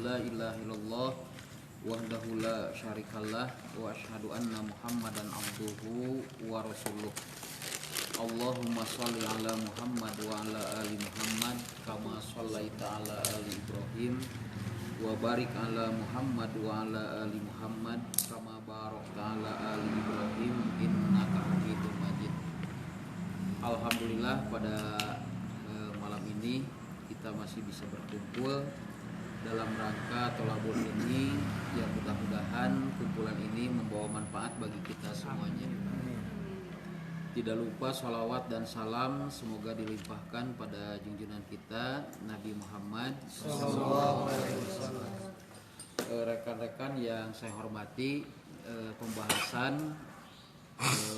la ilaha illallah wahdahu la syarikalah wa asyhadu anna Muhammadan abduhu wa rasuluh. Allahumma shalli ala Muhammad wa ala ali Muhammad kama shallaita ala ali Ibrahim wa barik ala Muhammad wa ala ali Muhammad kama barakta ala ali Ibrahim innaka Hamidum Majid. Alhamdulillah pada malam ini kita masih bisa berkumpul dalam rangka tolabul ini yang mudah-mudahan kumpulan ini membawa manfaat bagi kita semuanya. Tidak lupa sholawat dan salam semoga dilimpahkan pada junjungan kita Nabi Muhammad SAW. Rekan-rekan yang saya hormati, pembahasan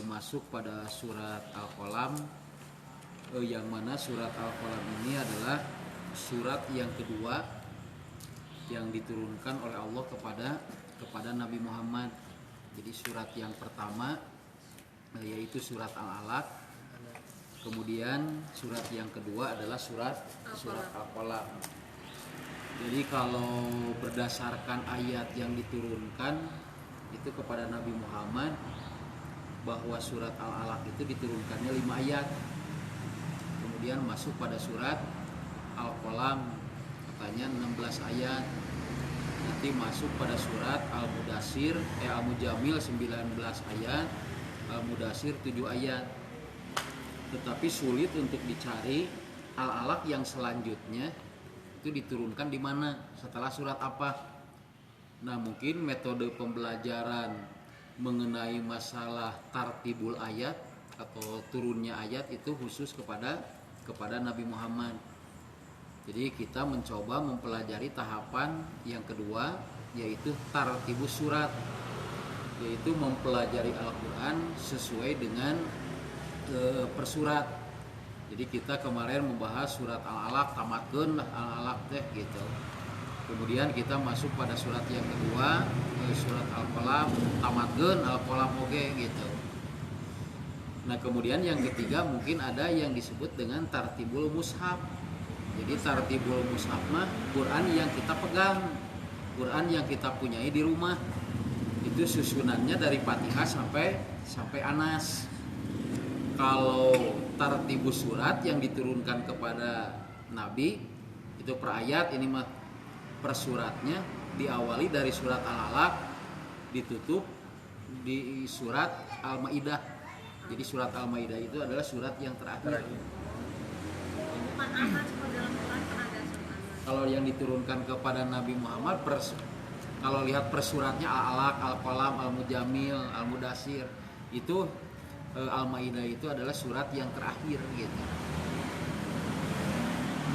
masuk pada surat Al-Qalam, yang mana surat Al-Qalam ini adalah surat yang kedua yang diturunkan oleh Allah kepada Nabi Muhammad. Jadi surat yang pertama yaitu surat Al-Alaq, kemudian surat yang kedua adalah surat Al-Qalam. Jadi kalau berdasarkan ayat yang diturunkan itu kepada Nabi Muhammad, bahwa surat Al-Alaq itu diturunkannya 5 ayat. Kemudian masuk pada surat Al-Qalam katanya 16 ayat. Nanti masuk pada surat Al-Mudassir Al-Mujamil 19 ayat, Al-Mudassir 7 ayat. Tetapi sulit untuk dicari Al-Alaq yang selanjutnya itu diturunkan di mana, setelah surat apa. Nah, mungkin metode pembelajaran mengenai masalah tartibul ayat atau turunnya ayat itu khusus kepada Nabi Muhammad. Jadi kita mencoba mempelajari tahapan yang kedua, yaitu tartibus surat, yaitu mempelajari Al-Quran sesuai dengan persurat. Jadi kita kemarin membahas surat Al-Alaq, tamatkeun Al-Alaq teh gitu. Kemudian kita masuk pada surat yang kedua, surat Al-Qalam, tamatkeun Al-Qalam oge gitu. Nah, kemudian yang ketiga mungkin ada yang disebut dengan tartibul mushaf. Jadi tartibul mushaf mah Quran yang kita pegang, Quran yang kita punyai di rumah. Itu susunannya dari Fatihah sampai Anas. Kalau tartibus surat yang diturunkan kepada Nabi itu per ayat, ini mah per suratnya diawali dari surat Al-Alaq, ditutup di surat Al-Maidah. Jadi surat Al-Maidah itu adalah surat yang terakhir. Kalau yang diturunkan kepada Nabi Muhammad kalau lihat persuratnya Al-Alaq, Al-Qalam, Al-Mujamil, Al-Mudassir, itu Al-Maidah itu adalah surat yang terakhir gitu.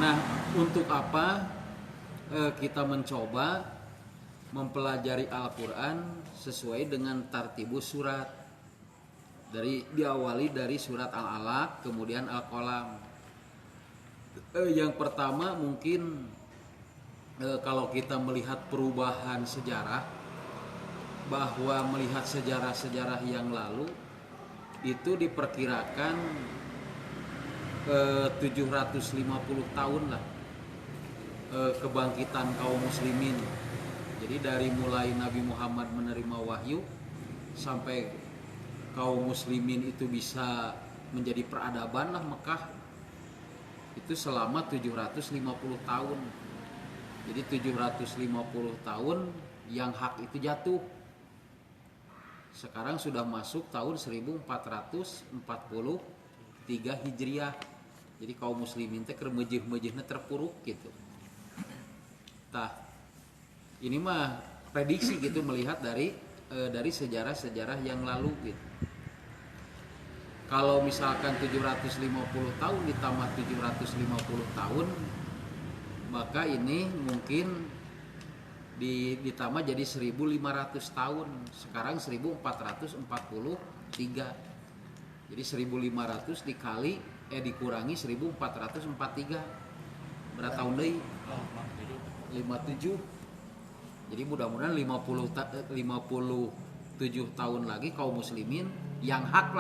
Nah, untuk apa kita mencoba mempelajari Al-Quran sesuai dengan tartibus surat? Diawali dari surat Al-Alaq, kemudian Al-Qalam. Yang pertama mungkin kalau kita melihat perubahan sejarah, bahwa melihat sejarah-sejarah yang lalu itu diperkirakan 750 tahun lah kebangkitan kaum muslimin. Jadi dari mulai Nabi Muhammad menerima wahyu sampai kaum muslimin itu bisa menjadi peradaban lah Mekah, itu selama 750 tahun. Jadi 750 tahun yang hak itu jatuh. Sekarang sudah masuk tahun 1443 Hijriah. Jadi kaum muslimin teh keur meujeuh-meujeuhna terpuruk gitu. Tah, ini mah prediksi gitu melihat dari sejarah-sejarah yang lalu gitu. Kalau misalkan 750 tahun ditambah 750 tahun, maka ini mungkin ditambah jadi 1500 tahun. Sekarang 1443. Jadi 1500 dikurangi 1443. Berapa tahun deui? 57. Jadi mudah-mudahan 57 tahun lagi kaum muslimin yang hak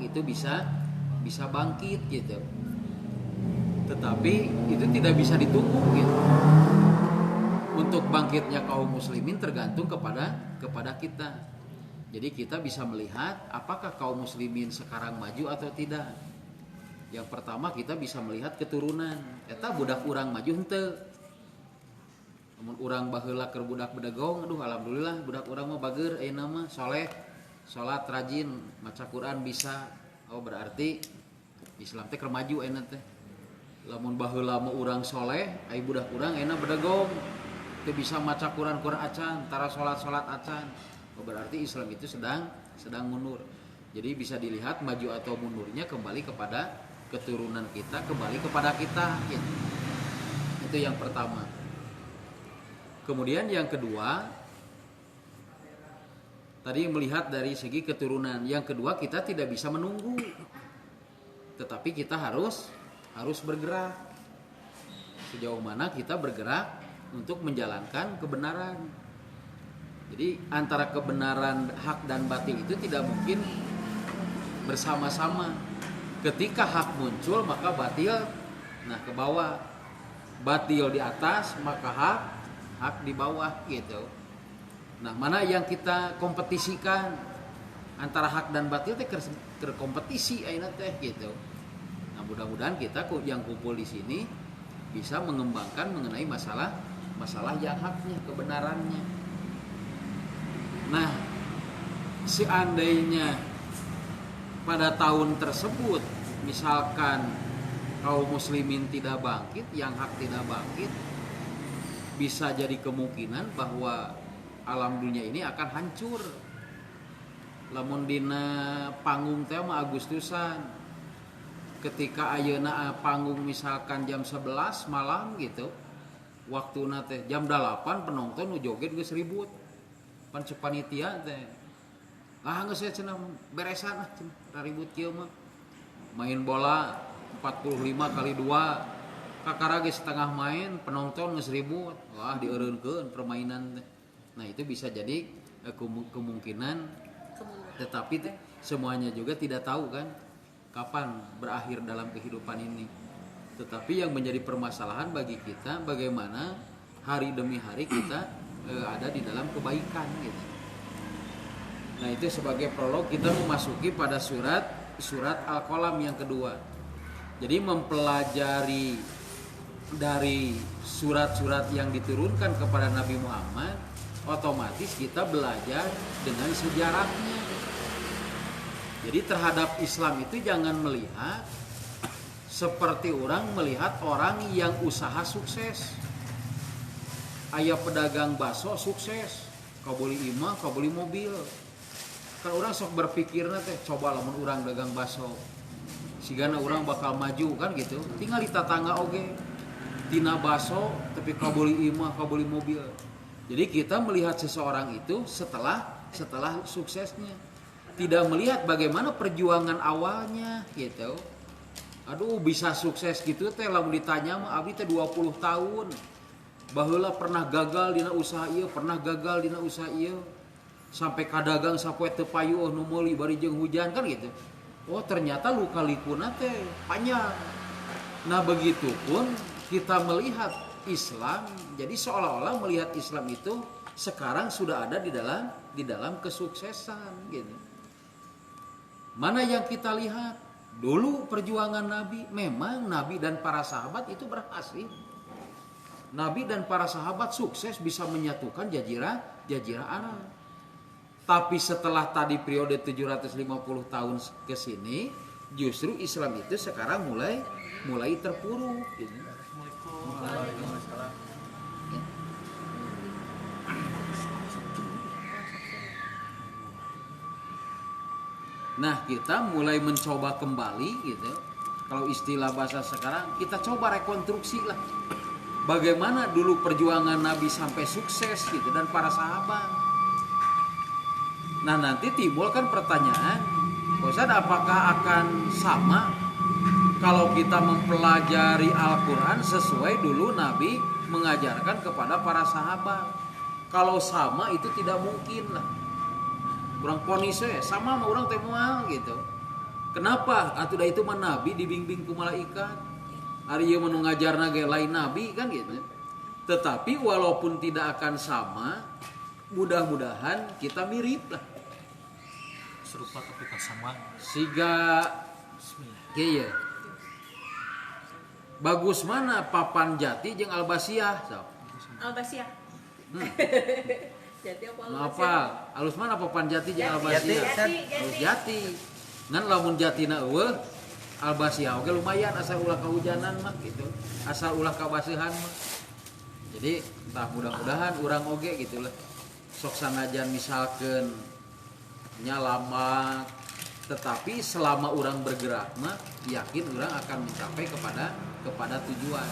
itu bisa bangkit gitu. Tetapi itu tidak bisa ditunggu gitu. bangkitnya kaum muslimin tergantung kepada kita. Jadi kita bisa melihat apakah kaum muslimin sekarang maju atau tidak. Yang pertama kita bisa melihat keturunan. Eta budak urang maju henteu. Namun urang baheula keur budak bedegong, aduh alhamdulillah budak urang mah bageur ayeuna mah soleh, salat rajin, maca Quran bisa. Oh berarti Islam teh keur maju ayeuna teh. Lamun baheula mah urang soleh, aya budak urang ayeuna bedegong. Teu bisa maca Quran acan, tara salat acan. Oh, berarti Islam itu sedang mundur. Jadi bisa dilihat maju atau mundurnya kembali kepada keturunan kita, kembali kepada kita. Gitu. Itu yang pertama. Kemudian yang kedua, tadi melihat dari segi keturunan. Yang kedua kita tidak bisa menunggu, tetapi kita harus bergerak. Sejauh mana kita bergerak untuk menjalankan kebenaran. Jadi antara kebenaran hak dan batil itu tidak mungkin bersama-sama. Ketika hak muncul maka batil ke bawah. Batil di atas maka hak di bawah gitu. Nah, mana yang kita kompetisikan antara hak dan batil teh kompetisi ayeuna teh gitu. Nah, mudah-mudahan kita yang kumpul di sini bisa mengembangkan mengenai masalah yang haknya, kebenarannya. Nah, seandainya pada tahun tersebut misalkan kaum muslimin tidak bangkit, yang hak tidak bangkit, bisa jadi kemungkinan bahwa alam dunia ini akan hancur. Lamun dina panggung teh mah Agustusan, ketika ayeuna panggung misalkan jam 11 malam gitu, waktuna teh jam 8 penonton nu joget geus ribut. Pan cek panitia teh geus cenah beresan ribut kieu mah. Main bola 45 kali 2 kakara geus setengah main, penonton geus ribut. Wah, dieureunkeun permainan teh. Nah, itu bisa jadi kemungkinan, tetapi semuanya juga tidak tahu kan kapan berakhir dalam kehidupan ini. Tetapi yang menjadi permasalahan bagi kita bagaimana hari demi hari kita ada di dalam kebaikan gitu. Nah, itu sebagai prolog kita memasuki pada surat Al-Qalam yang kedua. Jadi mempelajari dari surat-surat yang diturunkan kepada Nabi Muhammad, otomatis kita belajar dengan sejarahnya. Jadi terhadap Islam itu jangan melihat seperti orang melihat orang yang usaha sukses. Aya pedagang bakso sukses, kau beli imah, kau beli mobil. Kan orang sok berpikirna teh, coba lamun urang dagang bakso, sigana urang bakal maju kan gitu. Tinggal di tatangga oge, tina bakso tapi kau beli imah, kau beli mobil. Jadi kita melihat seseorang itu setelah suksesnya, tidak melihat bagaimana perjuangan awalnya gitu. Aduh, bisa sukses gitu teh lamun ditanya mah abdi teh 20 tahun. Baheula pernah gagal dina usaha ieu, sampai kadagang sapoe teu payuh nu meuli bari jeung hujan kan gitu. Oh, ternyata luka-likuna teh panjang. Nah, begitupun kita melihat Islam, jadi seolah-olah melihat Islam itu sekarang sudah ada di dalam kesuksesan gitu. Mana yang kita lihat? Dulu perjuangan Nabi, memang Nabi dan para sahabat itu berhasil. Nabi dan para sahabat sukses bisa menyatukan jazirah Arab. Tapi setelah tadi periode 750 tahun ke sini, justru Islam itu sekarang mulai terpuruk gitu. Nah, kita mulai mencoba kembali gitu. Kalau istilah bahasa sekarang, kita coba rekonstruksi lah. Bagaimana dulu perjuangan Nabi sampai sukses gitu dan para sahabat. Nah, nanti timbul kan pertanyaan, Ustaz, apakah akan sama kalau kita mempelajari Al-Quran sesuai dulu Nabi mengajarkan kepada para sahabat? Kalau sama itu tidak mungkin lah. Kurang ponis sama sama orang teh moal gitu. Kenapa? Atuh da itu mah Nabi dibimbing ku malaikat. Ari ieu mah nu ngajarna ge lain Nabi kan gitu. Tetapi walaupun tidak akan sama, mudah-mudahan kita mirip lah. Serupa tapi tak sama. Siga iya. Bagus mana papan jati jeung albasiah? Albasiah. Jati apa albasiah? Apa? Alus mana papan jati jeung albasiah? Alus jati. Ngan lamun jatina eueuh, albasiah oge lumayan asal ulah kahujanan mah gitu. Asal ulah kabasihan mah. Jadi entah mudah-mudahan urang oge gitulah. Sok sanajan misalkeun nyalamak, tetapi selama orang bergerak mah yakin orang akan mencapai kepada tujuan.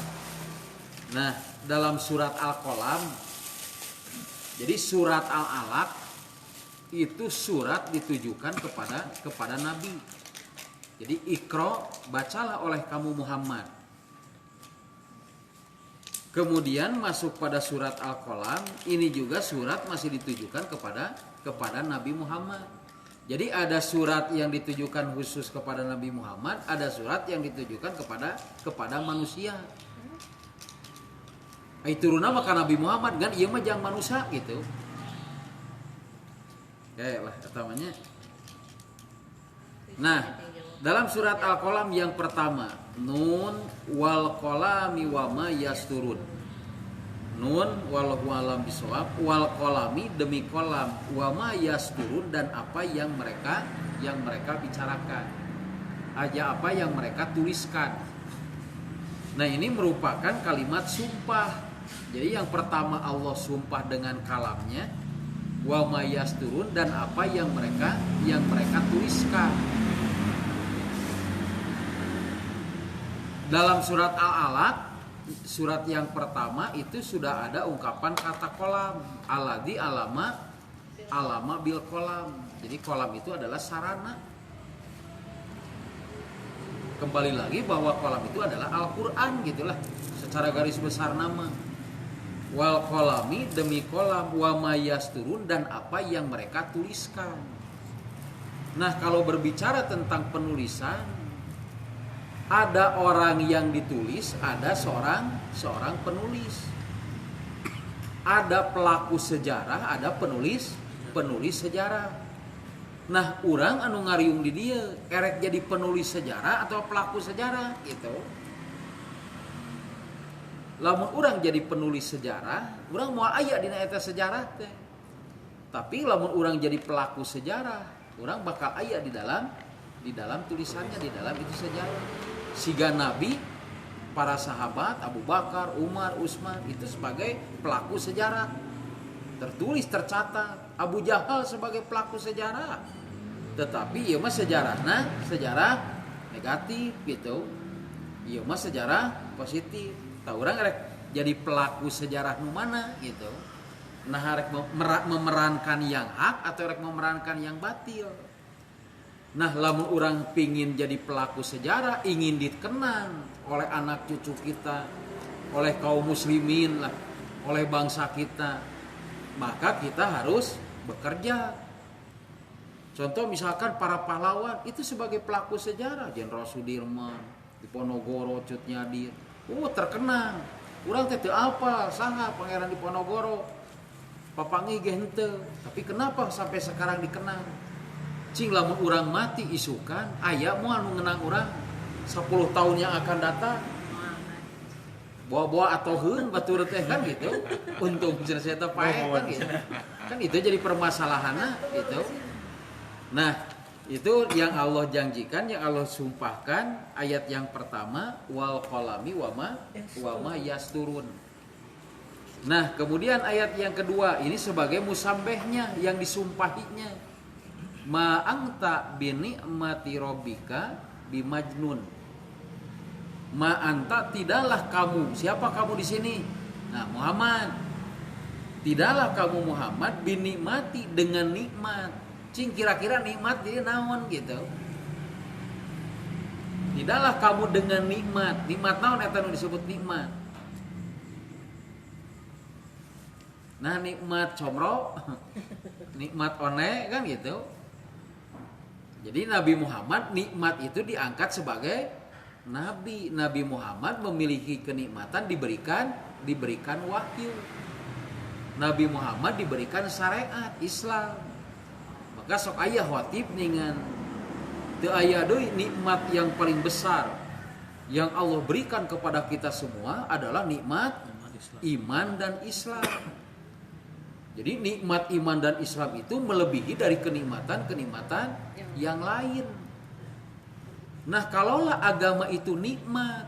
Nah, dalam surat Al-Qalam, jadi surat Al-Alaq itu surat ditujukan kepada Nabi. Jadi Iqra, bacalah oleh kamu Muhammad. Kemudian masuk pada surat Al-Qalam, ini juga surat masih ditujukan kepada Nabi Muhammad. Jadi ada surat yang ditujukan khusus kepada Nabi Muhammad, ada surat yang ditujukan kepada manusia. Itu turunna maka Nabi Muhammad kan ieu mah jang manusia gitu. Kayak lah utamanya. Nah, dalam surat Al-Qalam yang pertama, Nun wal qalami wa ma yasturun. Nun wallahu alam bisawab, wal qalami demi kolam, wa ma yasturun dan apa yang mereka bicarakan. Aja apa yang mereka tuliskan. Nah, ini merupakan kalimat sumpah. Jadi yang pertama Allah sumpah dengan kalamnya, wa ma yasturun dan apa yang mereka tuliskan. Dalam surat Al-Alaq, surat yang pertama itu sudah ada ungkapan kata kolam, alladzi alama bil kolam. Jadi kolam itu adalah sarana. Kembali lagi bahwa kolam itu adalah Al-Quran gitulah secara garis besar nama. Wal kolami demi kolam, wa mayasturun dan apa yang mereka tuliskan. Nah, kalau berbicara tentang penulisan, ada orang yang ditulis, ada seorang penulis. Ada pelaku sejarah, ada penulis sejarah. Nah, urang anu ngariung di dia erek jadi penulis sejarah atau pelaku sejarah gitu. Lamun urang jadi penulis sejarah, urang moal aya dina eta sejarah teh. Tapi lamun urang jadi pelaku sejarah, urang bakal aya di dalam tulisannya, di dalam itu sejarah. Siga Nabi, para sahabat Abu Bakar, Umar, Utsman itu sebagai pelaku sejarah. Tertulis, tercatat. Abu Jahal sebagai pelaku sejarah. Tetapi ieu mah sejarah negatif gitu. Ieu mah sejarah positif. Tah urang rek jadi pelaku sejarah nu mana gitu. Nah, rek memerankan yang hak atau rek memerankan yang batil. Nah, lamun orang pingin jadi pelaku sejarah, ingin dikenang oleh anak cucu kita, oleh kaum muslimin lah, oleh bangsa kita, maka kita harus bekerja. Contoh misalkan para pahlawan itu sebagai pelaku sejarah, Jenderal Sudirman, Diponegoro, Cut Nyadir, terkenang. Urang teh teu apal saha Pangeran Diponegoro, papanggih ge henteu, tapi kenapa sampai sekarang dikenang? Cing lamun urang mati isukan aya moal nu ngeunang urang 10 tahun yang akan datang. Bawa-bawa atau heun batur teh kan gitu. Untung cenah eta pae kan gitu. Kan itu jadi permasalahanna gitu. Nah, itu yang Allah janjikan, yang Allah sumpahkan ayat yang pertama wal qalami wa ma yasturun. Nah, kemudian ayat yang kedua ini sebagai musambehnya yang disumpahinya. Ma anta bi ni'mati rabbika bimajnun. Ma anta tidaklah kamu. Siapa kamu di sini? Nah, Muhammad. Tidaklah kamu Muhammad binikmati dengan nikmat. Cing kira-kira nikmat dia naon gitu. Tidaklah kamu dengan nikmat. Nikmat naon eta nu disebut nikmat? Nah, nikmat comro, nikmat one kan gitu. Jadi Nabi Muhammad nikmat itu diangkat sebagai Nabi. Nabi Muhammad memiliki kenikmatan diberikan diberikan wahyu. Nabi Muhammad diberikan syariat Islam. Maka sok aya khatib ningan teu aya deui nikmat yang paling besar yang Allah berikan kepada kita semua adalah nikmat iman dan Islam. Jadi nikmat iman dan Islam itu melebihi dari kenikmatan-kenikmatan yang lain. Nah, kalaulah agama itu nikmat,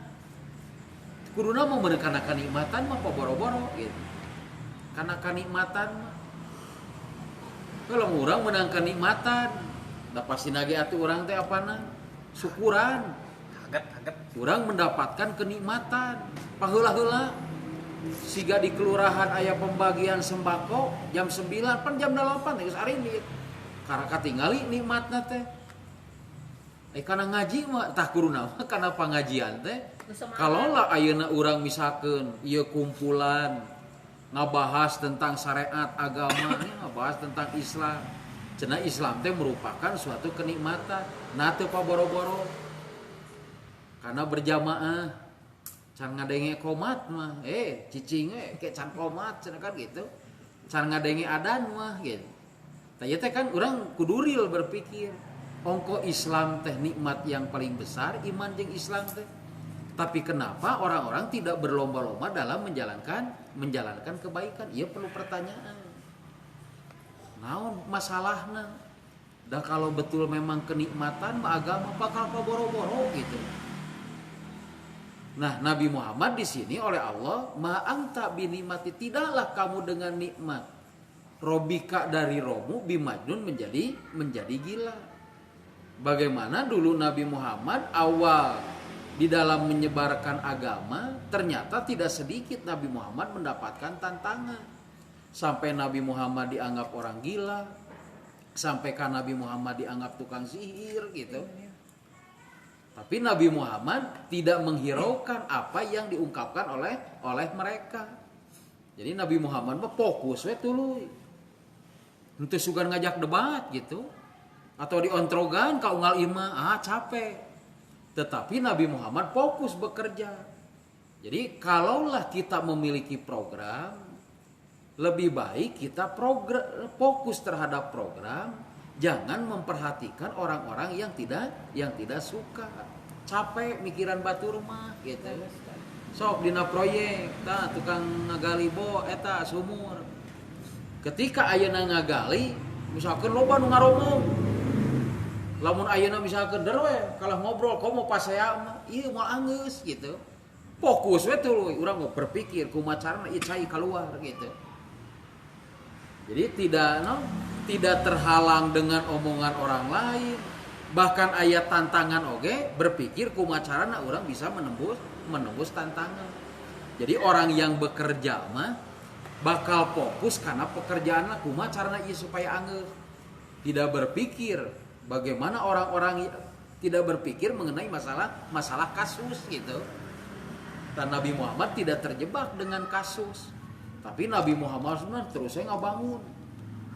kuduna mau menekan kenikmatan mah boro-boro gitu. Karena kenikmatan mah kalau orang menang kenikmatan, da pasti nage atuh urang teh apana? Syukuran. Haget. Urang mendapatkan kenikmatan. Paheula-heula siga di kelurahan aya pembagian sembako jam 9 pan jam 8 geus arinit. Karena katingali nikmatna teh. Kana ngaji mah tah kuruna mah kana pangajian teh. Kalaulah ayeuna urang misalkeun ieu kumpulan ngabahas tentang syariat agama, ngabahas tentang Islam. Cenah Islam teh merupakan suatu kenikmatan. Nah teu paboro-boro. Karena berjamaah can ngadenge qomat mah cicing ke can qomat cenah kan gitu. Can ngadenge adan mah gitu. Tah teh kan urang kudu real berpikir ongko Islam teh nikmat yang paling besar iman jeung Islam teh. Tapi kenapa orang-orang tidak berlomba-lomba dalam menjalankan kebaikan? Ia perlu pertanyaan. Naon masalahna? Dan kalau betul memang kenikmatan agama bakal boro-boro gitu. Nah, Nabi Muhammad di sini oleh Allah, ma'anta binikmati, tidaklah kamu dengan nikmat. Robika dari romu bimajnun menjadi gila. Bagaimana dulu Nabi Muhammad awal di dalam menyebarkan agama, ternyata tidak sedikit Nabi Muhammad mendapatkan tantangan. Sampai Nabi Muhammad dianggap orang gila, sampai kan Nabi Muhammad dianggap tukang sihir gitu. Tapi Nabi Muhammad tidak menghiraukan apa yang diungkapkan oleh mereka. Jadi Nabi Muhammad mah fokus we tuluy. Henteu sugan ngajak debat gitu. Atau diontrogan ka unggal imah, capek. Tetapi Nabi Muhammad fokus bekerja. Jadi kalaulah kita memiliki program, lebih baik kita fokus terhadap program, jangan memperhatikan orang-orang yang tidak suka. Capek mikiran batur mah gitu. Sok dina proyek tah tukang ngagali bo eta sumur. Ketika ayeuna ngagali, misalkan loba nu ngaromong. Lamun ayeuna misalkan der we kalah ngobrol komo pasea mah ieu moal anggeus gitu. Fokus we tuluy urang mau berpikir kumaha carana ieu cai keluar gitu. Jadi tidak terhalang dengan omongan orang lain. Bahkan ayat tantangan oge berpikir kumaha carana orang bisa menembus tantangan. Jadi orang yang bekerja mah bakal fokus karena pekerjaanna kumaha carana ieu supaya anggeus. Tidak berpikir bagaimana orang-orang tidak berpikir mengenai masalah kasus gitu. Dan Nabi Muhammad tidak terjebak dengan kasus. Tapi Nabi Muhammad sebenarnya terusnya ngabangun.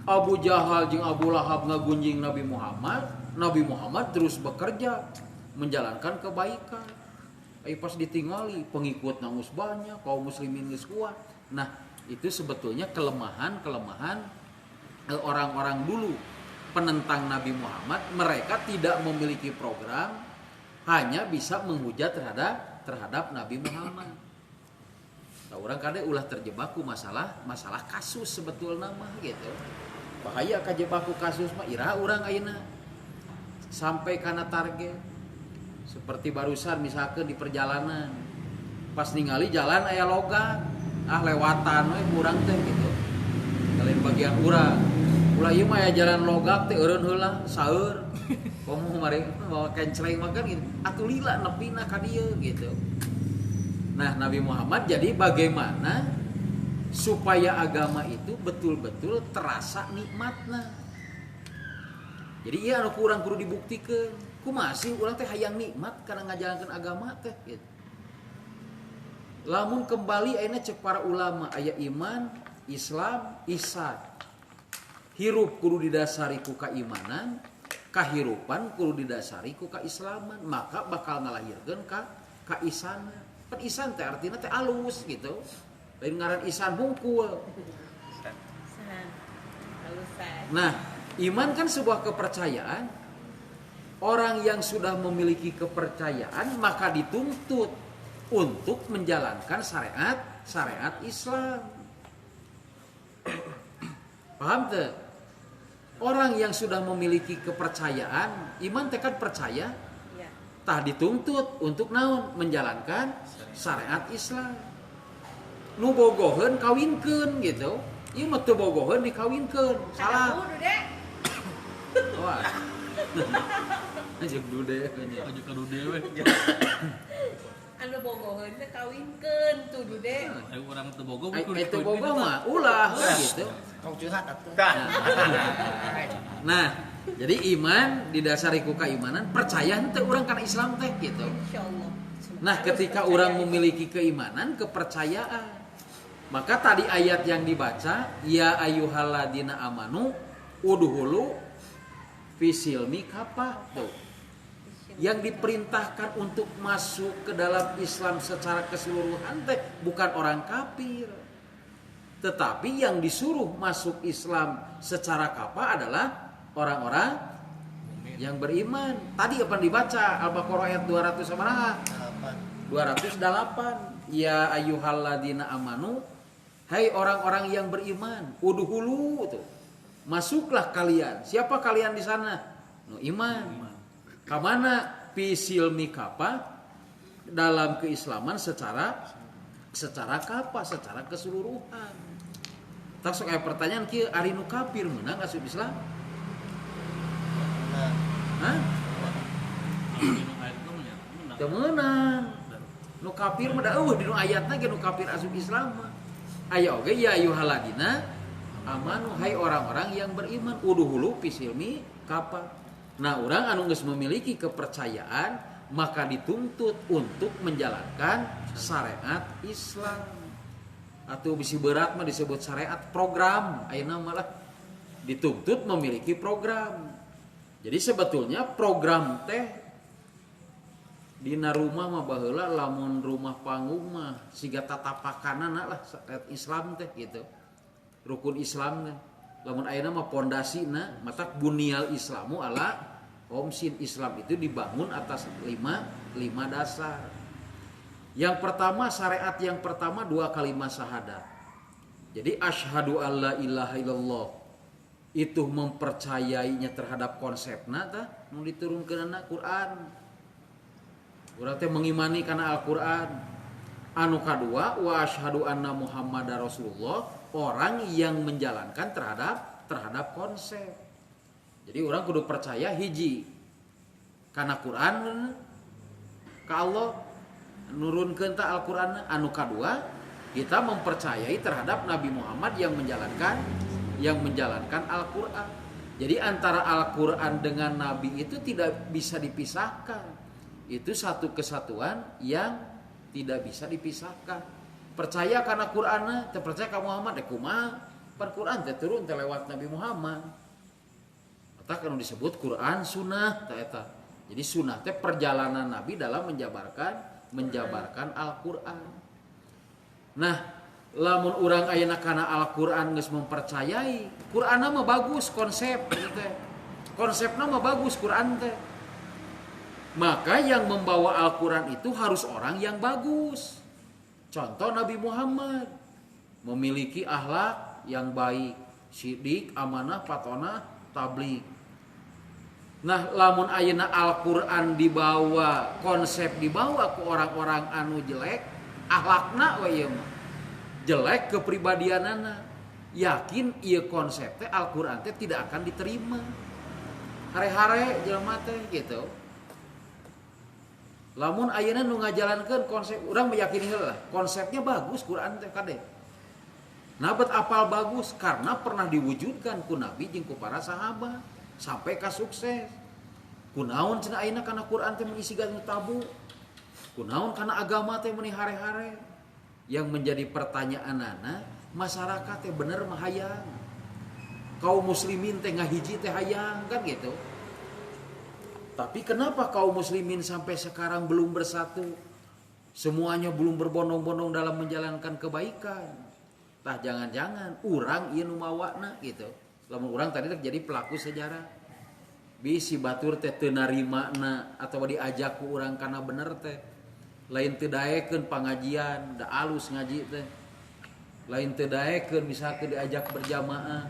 Abu Jahal jeung Abu Lahab ngagunjing Nabi Muhammad. Nabi Muhammad terus bekerja menjalankan kebaikan. Pas ditinggali pengikut nangus banyak, kaum muslimin geus kuat. Nah, itu sebetulnya kelemahan orang-orang dulu penentang Nabi Muhammad. Mereka tidak memiliki program, hanya bisa menghujat terhadap Nabi Muhammad. Nah, orang kadang ulah terjebak masalah kasus sebetulnya mah gitu. Bahaya kajebak kasus mah ira urang ayeuna sampai kana target. Seperti barusan misalkan di perjalanan pas ningali jalan aya logam, lewatan we urang teh gitu. Kalian bagian urang. Ulah ieu mah aya jalan logam teh eureun heula saeur. Komo mari bawa kenceleng makan gitu. Atuh lila nepina ka dieu gitu. Nah, Nabi Muhammad jadi bagaimana supaya agama itu betul-betul terasa nikmatna. Jadi iya anu kurang kudu dibuktikan. Kumaha sih urang teh hayang nikmat karena ngajalankeun agama teh gitu. Lamun kembali ayeuna cek para ulama aya iman, Islam, ihsan. Hirup kudu didasari ku keimanan, kahirupan kudu didasari ku keislaman, maka bakal ngalahirkeun ka ihsanan. Kan ihsan teh artinya teh alus gitu. lain ngaran Ihsan hungkul. Nah, iman kan sebuah kepercayaan. Orang yang sudah memiliki kepercayaan maka dituntut untuk menjalankan syariat Islam. Paham tuh? Orang yang sudah memiliki kepercayaan, iman tekad percaya, tah dituntut untuk naon menjalankan syariat Islam. Nu bogoheun kawinkeun gitu. Ieu mah teu bogoheun dikawinkeun. Salah. Wah. Ajak dude nya. Aju ka dude we. Anu bogoheun teh kawinkeun tuh dude. Ayo urang teu bogo Itu bogo mah ulah gitu. Kau curhat atuh. Nah, jadi iman didasari ku keimanan, percaya teh urang kana Islam teh gitu. Insyaallah. Nah, ketika orang memiliki keimanan, kepercayaan, maka tadi ayat yang dibaca, ya ayyuhalladzina amanu udhulu fisilmi kapah tuh. Yang diperintahkan untuk masuk ke dalam Islam secara keseluruhan teh bukan orang kafir. Tetapi yang disuruh masuk Islam secara kapah adalah orang-orang yang beriman. Tadi apa dibaca Al-Baqarah ayat 208. Ya ayyuhalladzina amanu, hai orang-orang yang beriman, udhulu tuh. Masuklah kalian. Siapa kalian di sana? Nu iman. Ka mana? Fisilmi kapa? Dalam keislaman secara kapa, secara keseluruhan. Tak sok aya pertanyaan kieu, ari nu kafir meunang asup Islam? Hah? Teu meunang. Nu kafir mah da di nu ayatna ge nu kafir asup Islam mah. Aya oge ya ayyuhalladzina amanu, hai orang-orang yang beriman, udhulu fisilmi kapa. Nah, orang anu geus memiliki kepercayaan maka dituntut untuk menjalankan syariat Islam. Atau bisi berat mah disebut syariat program, ayeuna malah dituntut memiliki program. Jadi sebetulnya program teh dina rumah mah baheula lamun rumah panggung mah siga tatapakanana lah Islam teh gitu. Rukun Islam teh. Lamun ayeuna mah pondasina matak bunyal Islamu ala khomsin. Islam itu dibangun atas lima dasar. Yang pertama, syariat yang pertama 2 kalimat syahadat. Jadi asyhadu alla ilaha illallah itu mempercayainya terhadap konsepna tah nu diturunkeunna Quran. Urang teh mengimani kana Al-Qur'an. Anu kadua, wa asyhadu anna Muhammadar Rasulullah, orang yang menjalankan terhadap konsep. Jadi orang kudu percaya hiji kana Quran, ka Allah nurunkeun ta Al-Qur'an. Anu kadua, kita mempercayai terhadap Nabi Muhammad yang menjalankan Al-Qur'an. Jadi antara Al-Qur'an dengan Nabi itu tidak bisa dipisahkan. Itu satu kesatuan yang tidak bisa dipisahkan. Percaya karena Qur'anna, teu percaya ka Muhammad kumaha? Pan Qur'an teh turun teh lewat Nabi Muhammad. Eta kan disebut Qur'an sunnah teh eta. Jadi sunnah teh perjalanan Nabi dalam menjabarkan Al-Qur'an. Nah, lamun urang ayeuna kana Al-Qur'an geus mempercayai, Qur'anna mah bagus konsep teh. Konsepna mah bagus Qur'an teh. Maka yang membawa Al-Qur'an itu harus orang yang bagus. Contoh Nabi Muhammad memiliki akhlak yang baik, sidik, amanah, patonah, tabligh. Nah, lamun ayeuna Al-Qur'an dibawa, konsep dibawa ke orang-orang anu jelek, akhlakna we ieu mah jelek kepribadianana, yakin ieu konsep teh Al-Qur'an teh tidak akan diterima. Hare-hare jelema teh gitu. Lamun ayeuna nu ngajalankeun konsep, urang meyakini heula konsepnya bagus Quran teh kade. Nabat apal bagus karena pernah diwujudkan ku Nabi jeung ku para sahabat sampai ka sukses. Kunaon cenah ayeuna kana Quran teh mengisi ganu tabu. Kunaon kana agama teh meuni hare-hare. Yang menjadi pertanyaanana, masyarakat teh bener mah hayang. Kaum muslimin teh ngahiji teh hayang kan gitu. Tapi kenapa kaum muslimin sampai sekarang belum bersatu? semuanya belum berbondong-bondong dalam menjalankan kebaikan. Tah jangan-jangan urang ieu nu mawakna gitu. Lamun urang tadi jadi pelaku sejarah. Bisi batur teh teu narimana atawa diajak ku urang kana bener teh. Lain teu daekeun pangajian, da alus ngaji teh. Lain teu daekeun misalkan diajak berjamaah.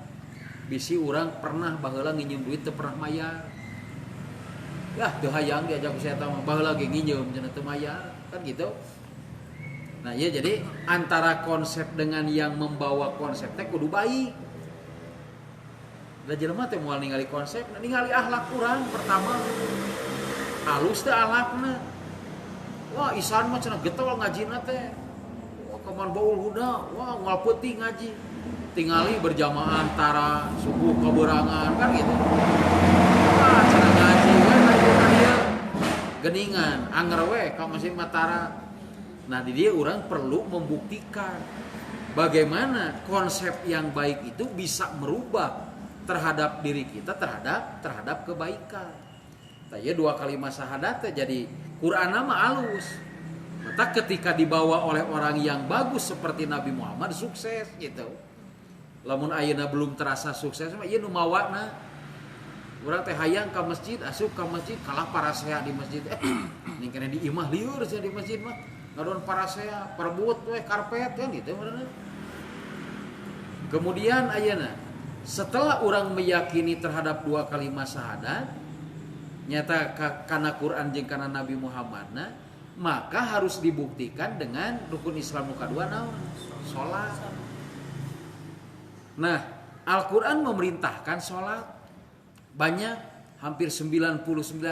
Bisi urang pernah baheula nginjem duit teu pernah mayar. Yah teu hayang diajak ku saya mah baheula ge nginjem cenah teu mayar, kan gitu. Nah, ya jadi antara konsep dengan yang membawa konsep teh kudu baik. Da jelema teh moal ningali konsep, ningali akhlak urang pertama. Halus teh akhlakna. Wah, isan mah cenah getol ngajina teh. Wah, kaman baul huda, wah moal peuting ngaji. Tingali berjamaah antara subuh kaberangan kan gitu. Wah, cenah ngaji we ka dieu. Geningan, anger we ka Masjid Matara. Nah, di dia orang perlu membuktikan bagaimana konsep yang baik itu bisa merubah terhadap diri kita, terhadap kebaikan. Tanya 2 kalimat syahadat jadi Quran nama alus. Maka ketika dibawa oleh orang yang bagus seperti Nabi Muhammad sukses gitu. Lamun ayeuna belum terasa sukses mah ieu nu mawana. Urang teh hayang ka masjid, asup ka masjid kalah parasea di masjid. Ning kene di imah lieur di masjid mah. Ngadon parasea, perbut we karpet kan gitu bener. Kemudian ayeuna setelah orang meyakini terhadap 2 kalimat syahadat nyata kana Quran jeung kana Nabi Muhammad maka harus dibuktikan dengan rukun Islam nu kadua naon? Salat. Nah, Al-Qur'an memerintahkan salat banyak hampir 99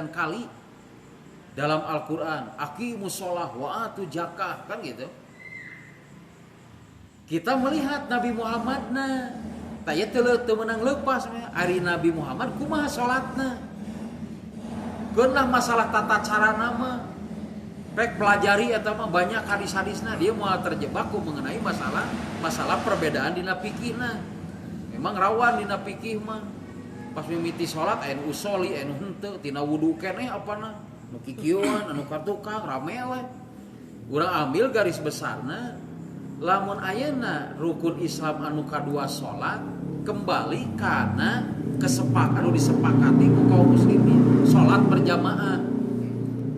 kali dalam Al-Quran, aqimus sholah wa atu zakah kan gitu. Kita melihat Nabi Muhammad taya teu meunang leupas ari Nabi Muhammad kumaha salatna. Keunlah masalah tata cara nama. Rek pelajari eta mah banyak hadis-hadisna dia moal terjebak ku mengenai masalah perbedaan dina fikihna. Memang rawan dina fikih mah. Pas mimiti salat aya nu usoli, aya nu henteu, tina wudu keneh apana? Nu kikieuan anu katukang rame we. Urang ambil garis besarna lamun ayeuna rukun Islam anu kadua salat kembali kana anu disepakati ku kaum muslimin salat berjamaah.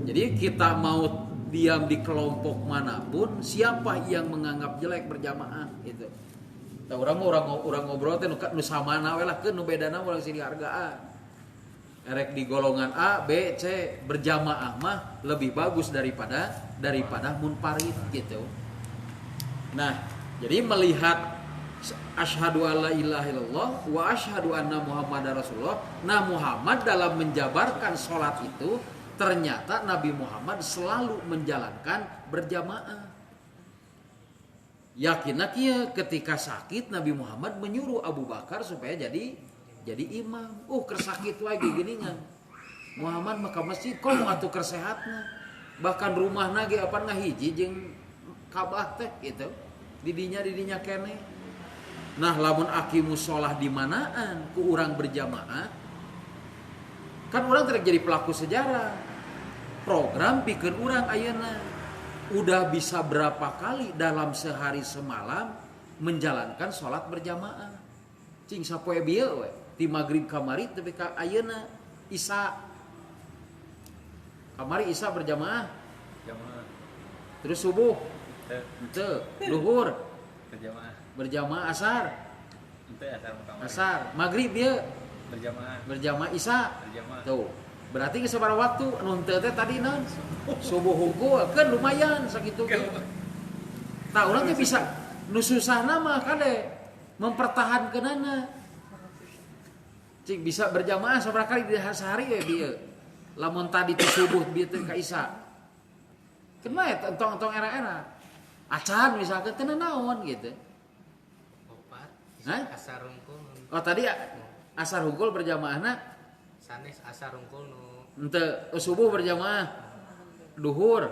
Jadi kita mau diam di kelompok manapun siapa yang menganggap jelek berjamaah gitu. Tah urang ngobrol teh nu samana we lah keun nu bedana urang sini hargaan. Erek di golongan A, B, C berjamaah mah lebih bagus daripada munfarid gitu. Nah, jadi melihat asyhadu alla ilaha illallah wa asyhadu anna muhammadar rasulullah. Nah, Muhammad dalam menjabarkan sholat itu ternyata Nabi Muhammad selalu menjalankan berjamaah. Yakinna kieu ketika sakit Nabi Muhammad menyuruh Abu Bakar supaya jadi imam. Keur sakit wae geuningan. Muhammad mah ka masjid kok mau atuh keur sehatna. Bahkan rumahna ge apa ngahiji jeung Ka'bah teh gitu. Didinya kene. Nah, lamun aqimus shalah di manaan ku urang berjamaah. Kan urang teh jadi pelaku sejarah. Program pikeun urang ayeuna udah bisa berapa kali dalam sehari semalam menjalankan sholat berjamaah. Cing sapoe bieu we. Di maghrib kamari tapi ka ayeuna isya kamari isya berjamaah terus subuh henteu duhur berjamaah asar maghrib dia berjamaah isya tuh berarti ke sabaraha waktu anu henteu teh tadi naon subuh hungkul kan lumayan sakitu tah urang teh bisa nu susahna mah kade mempertahankeunana. Cik bisa berjamaah sabaraka kali di sehari ya dia. Lamun tadi teh subuh bieu teh ka isya. Kenapa ya entong era-era. Acan misalkan teh naon gitu. Opat. Asar hungkul. Oh tadi asar hungkul berjamaahna sanes asar hungkul nu. Henteu subuh berjamaah. Duhur.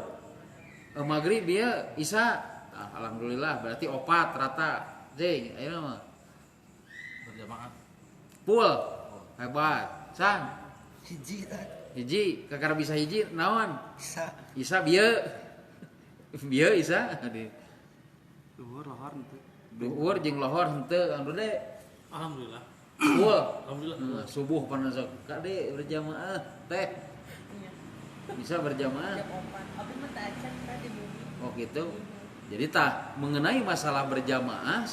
Maghrib dia isya. Alhamdulillah berarti opat rata. Jeung ayeuna mah berjamaah. Pul. Hebat. San. Hiji Hiji, kakara bisa hiji naon? bisa Isa bieu. Bieu Isa di Luhur lohor itu. duhur jeung lohor henteu anu de Alhamdulillah. full. Alhamdulillah. Subuh panas kade berjamaah teh Iya. bisa berjamaah. Jam 4. Abi mah tak acan tadi bumi. Oh gitu. Jadi tak mengenai masalah berjamaah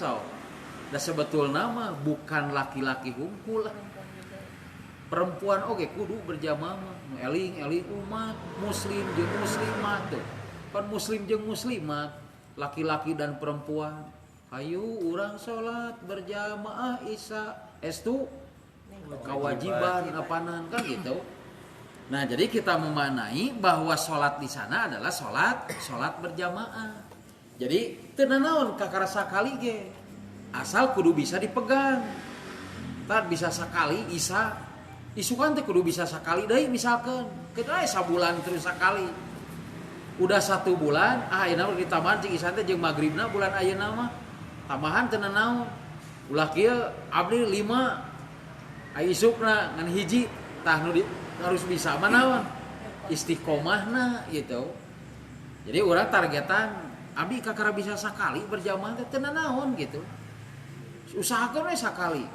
da sebetulna mah bukan laki-laki hungkul lah. Perempuan juga. Perempuan oke kudu berjamaah mah eling umat muslim jeung muslimat tuh. Pan muslim jeung muslimat, laki-laki dan perempuan. Ayo urang salat berjamaah isya estu kewajiban apanan kan gitu. Nah, jadi kita memaknai bahwa salat di sana adalah salat berjamaah. Jadi teu naon kakarasa kali ge. Asal kudu bisa dipegang. Tad bisa sakali isya isukan teh kudu bisa sakali deui misalkan. Kita sabulan terus sakali. Udah 1 bulan, ayeuna ditambahan cing isya teh jeung magribna bulan ayeuna mah tambahan teu naon. Ulah kieu abdi 5 ai isukna ngan hiji tah nu harus bisa manaon istiqomahna gitu. Jadi orang targetan abdi kakara bisa sakali berjamaah teh teu naon gitu. Usahakeun we sakali.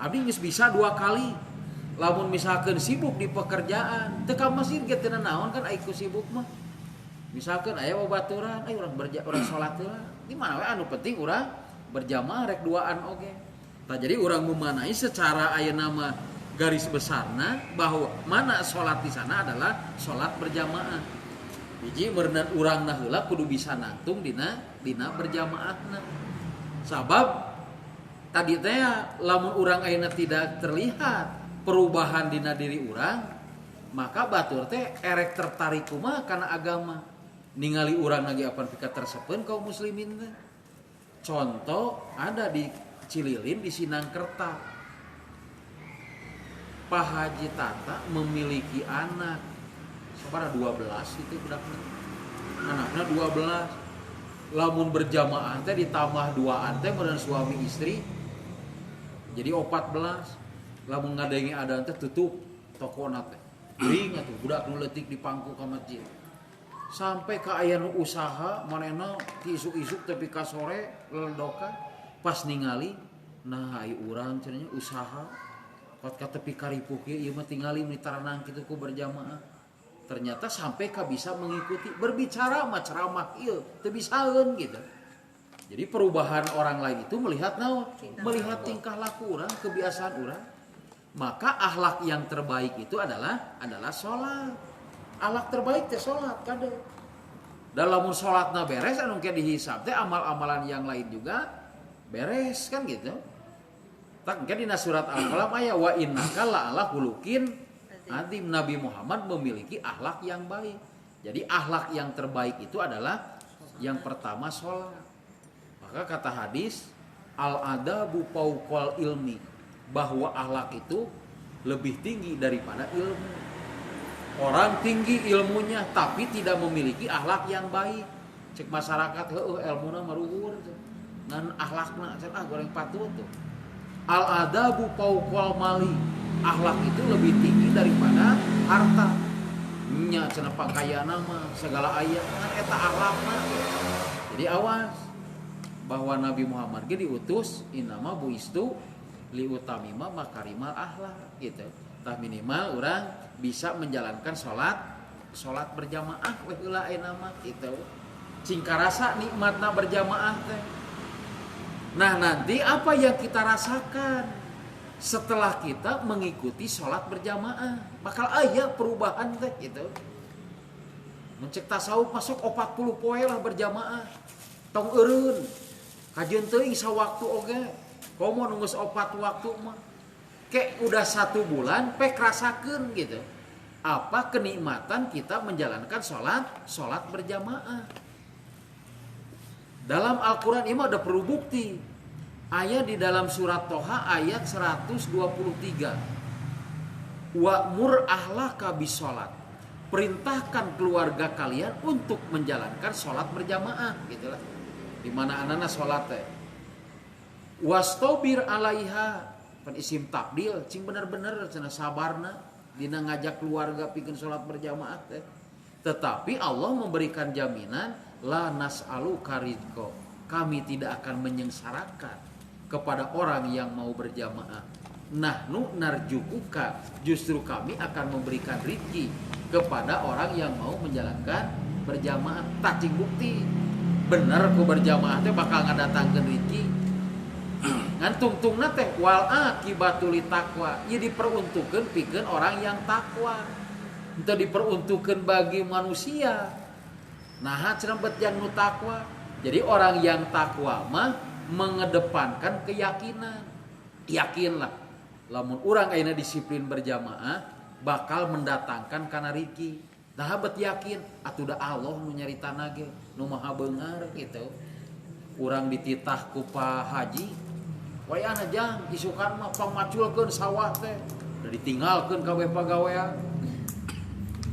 Abdi geus bisa 2 kali. Lamun misalkan sibuk di pekerjaan, teu ka masjid ge teu naon kan aya ku sibuk mah. Misalkan aya babaturan, aya urang salat heula. Di mana we anu penting urang berjamaah rek duaan oge. Nah, jadi urang memanai secara ayeuna mah garis besarna bahwa mana salat di sana adalah salat berjamaah. Hiji beureunan urangna heula kudu bisa nangtung dina berjamaahna. Sabab tadi teh lamun urang ayeuna tidak terlihat perubahan dina diri urang, maka batur teh erek tertarik kumaha kana agama. Ningali urang lagi apan pika tersepeun kaum muslimin teh. Contoh ada di Cililin di Sinangkerta. Pak Haji Tata memiliki anak sabaraha 12 itu budakna. Anaknya 12. Lamun berjamaah teh ditambah 2an teh meureun suami istri jadi 14. Lamun ngadenge adan teh tutup tokona teh. Geuring atuh budak nu leutik di pangku ka masjid. Sampai ke aya nu usaha manehna ti isuk-isuk tepi ka sore leledokan pas ningali nah ai urang cenanya usaha pot ka tepi karipuh ieu mah tingali mitaranang kitu ku berjamaah. Ternyata sampai ka bisa mengikuti berbicara mah ceramah ieu teu bisaeun gitu. Jadi perubahan orang lain itu melihat naon? Melihat tingkah laku urang, kebiasaan urang. Maka akhlak yang terbaik itu adalah salat. Akhlak terbaik teh salat kade. Dalam salatna beres anu ke dihisab teh amal-amalan yang lain juga beres kan gitu. Tak ke dina surat Al-Qalam aya wa innaka la'ala khuluqin adzim. Nabi Muhammad memiliki akhlak yang baik. Jadi akhlak yang terbaik itu adalah yang pertama salat. Maka kata hadis al-adabu fauqal ilmi, bahwa akhlak itu lebih tinggi daripada ilmu. Orang tinggi ilmunya tapi tidak memiliki akhlak yang baik. Cek masyarakat heueuh ilmuna maruhur ngan akhlakna cek goreng patut tuh. Al adabu fauqal mali. Akhlak itu lebih tinggi daripada harta. Nya cenah pakaianna mah segala aya ngan eta akhlakna. Jadi awas bahwa Nabi Muhammad ge diutus innama buistu liutamima makarimal akhlak gitu. Tah minimal urang bisa menjalankan salat berjamaah we heula ayeuna mah kitu. Cing karasa nikmatna berjamaah teh. Nah, nanti apa yang kita rasakan setelah kita mengikuti salat berjamaah? Bakal aya perubahan teh gitu. Mencek tasawuf masuk 40 poe lah berjamaah. Tong eureun. Kajeun teuing sawaktu oge. Komo nunggu 4 waktu mah. Kayak udah 1 bulan pek rasakeun gitu. Apa kenikmatan kita menjalankan salat berjamaah. Dalam Al-Qur'an ini ada perlu bukti. Ayat di dalam surat Toha ayat 123. Wa'mur ahlaka bisolat. Perintahkan keluarga kalian untuk menjalankan salat berjamaah gitulah. Di mana anana salat teh. Wastobir alaiha. Pan isim tabdil cing bener-bener cenah sabarna dina ngajak keluarga pikeun salat berjamaah teh. Tetapi Allah memberikan jaminan la nas'aluka rizqa. Kami tidak akan menyengsarakan kepada orang yang mau berjamaah. Nahnu narjukuka, justru kami akan memberikan rezeki kepada orang yang mau menjalankan berjamaah. Cacing bukti bener ku berjamaah teh bakal ngadatangkeun rezeki. Ngan tungtungna teh wal akibatul taqwa, ieu diperuntukkeun pikeun orang yang takwa. Henteu diperuntukkeun bagi manusia. Nah, cenah bet yang nu takwa. Jadi orang yang takwa mah mengedepankan keyakinan. Yakinlah lamun urang ayeuna disiplin berjamaah bakal mendatangkan kana rezeki. Nah, bet yakin atuh da Allah nu nyaritana ge nu maha beungar gitu. Urang dititah ku Pak Haji wayana jang isukan mah pamaculkeun sawah teh da ditinggalkeun ka pagawean.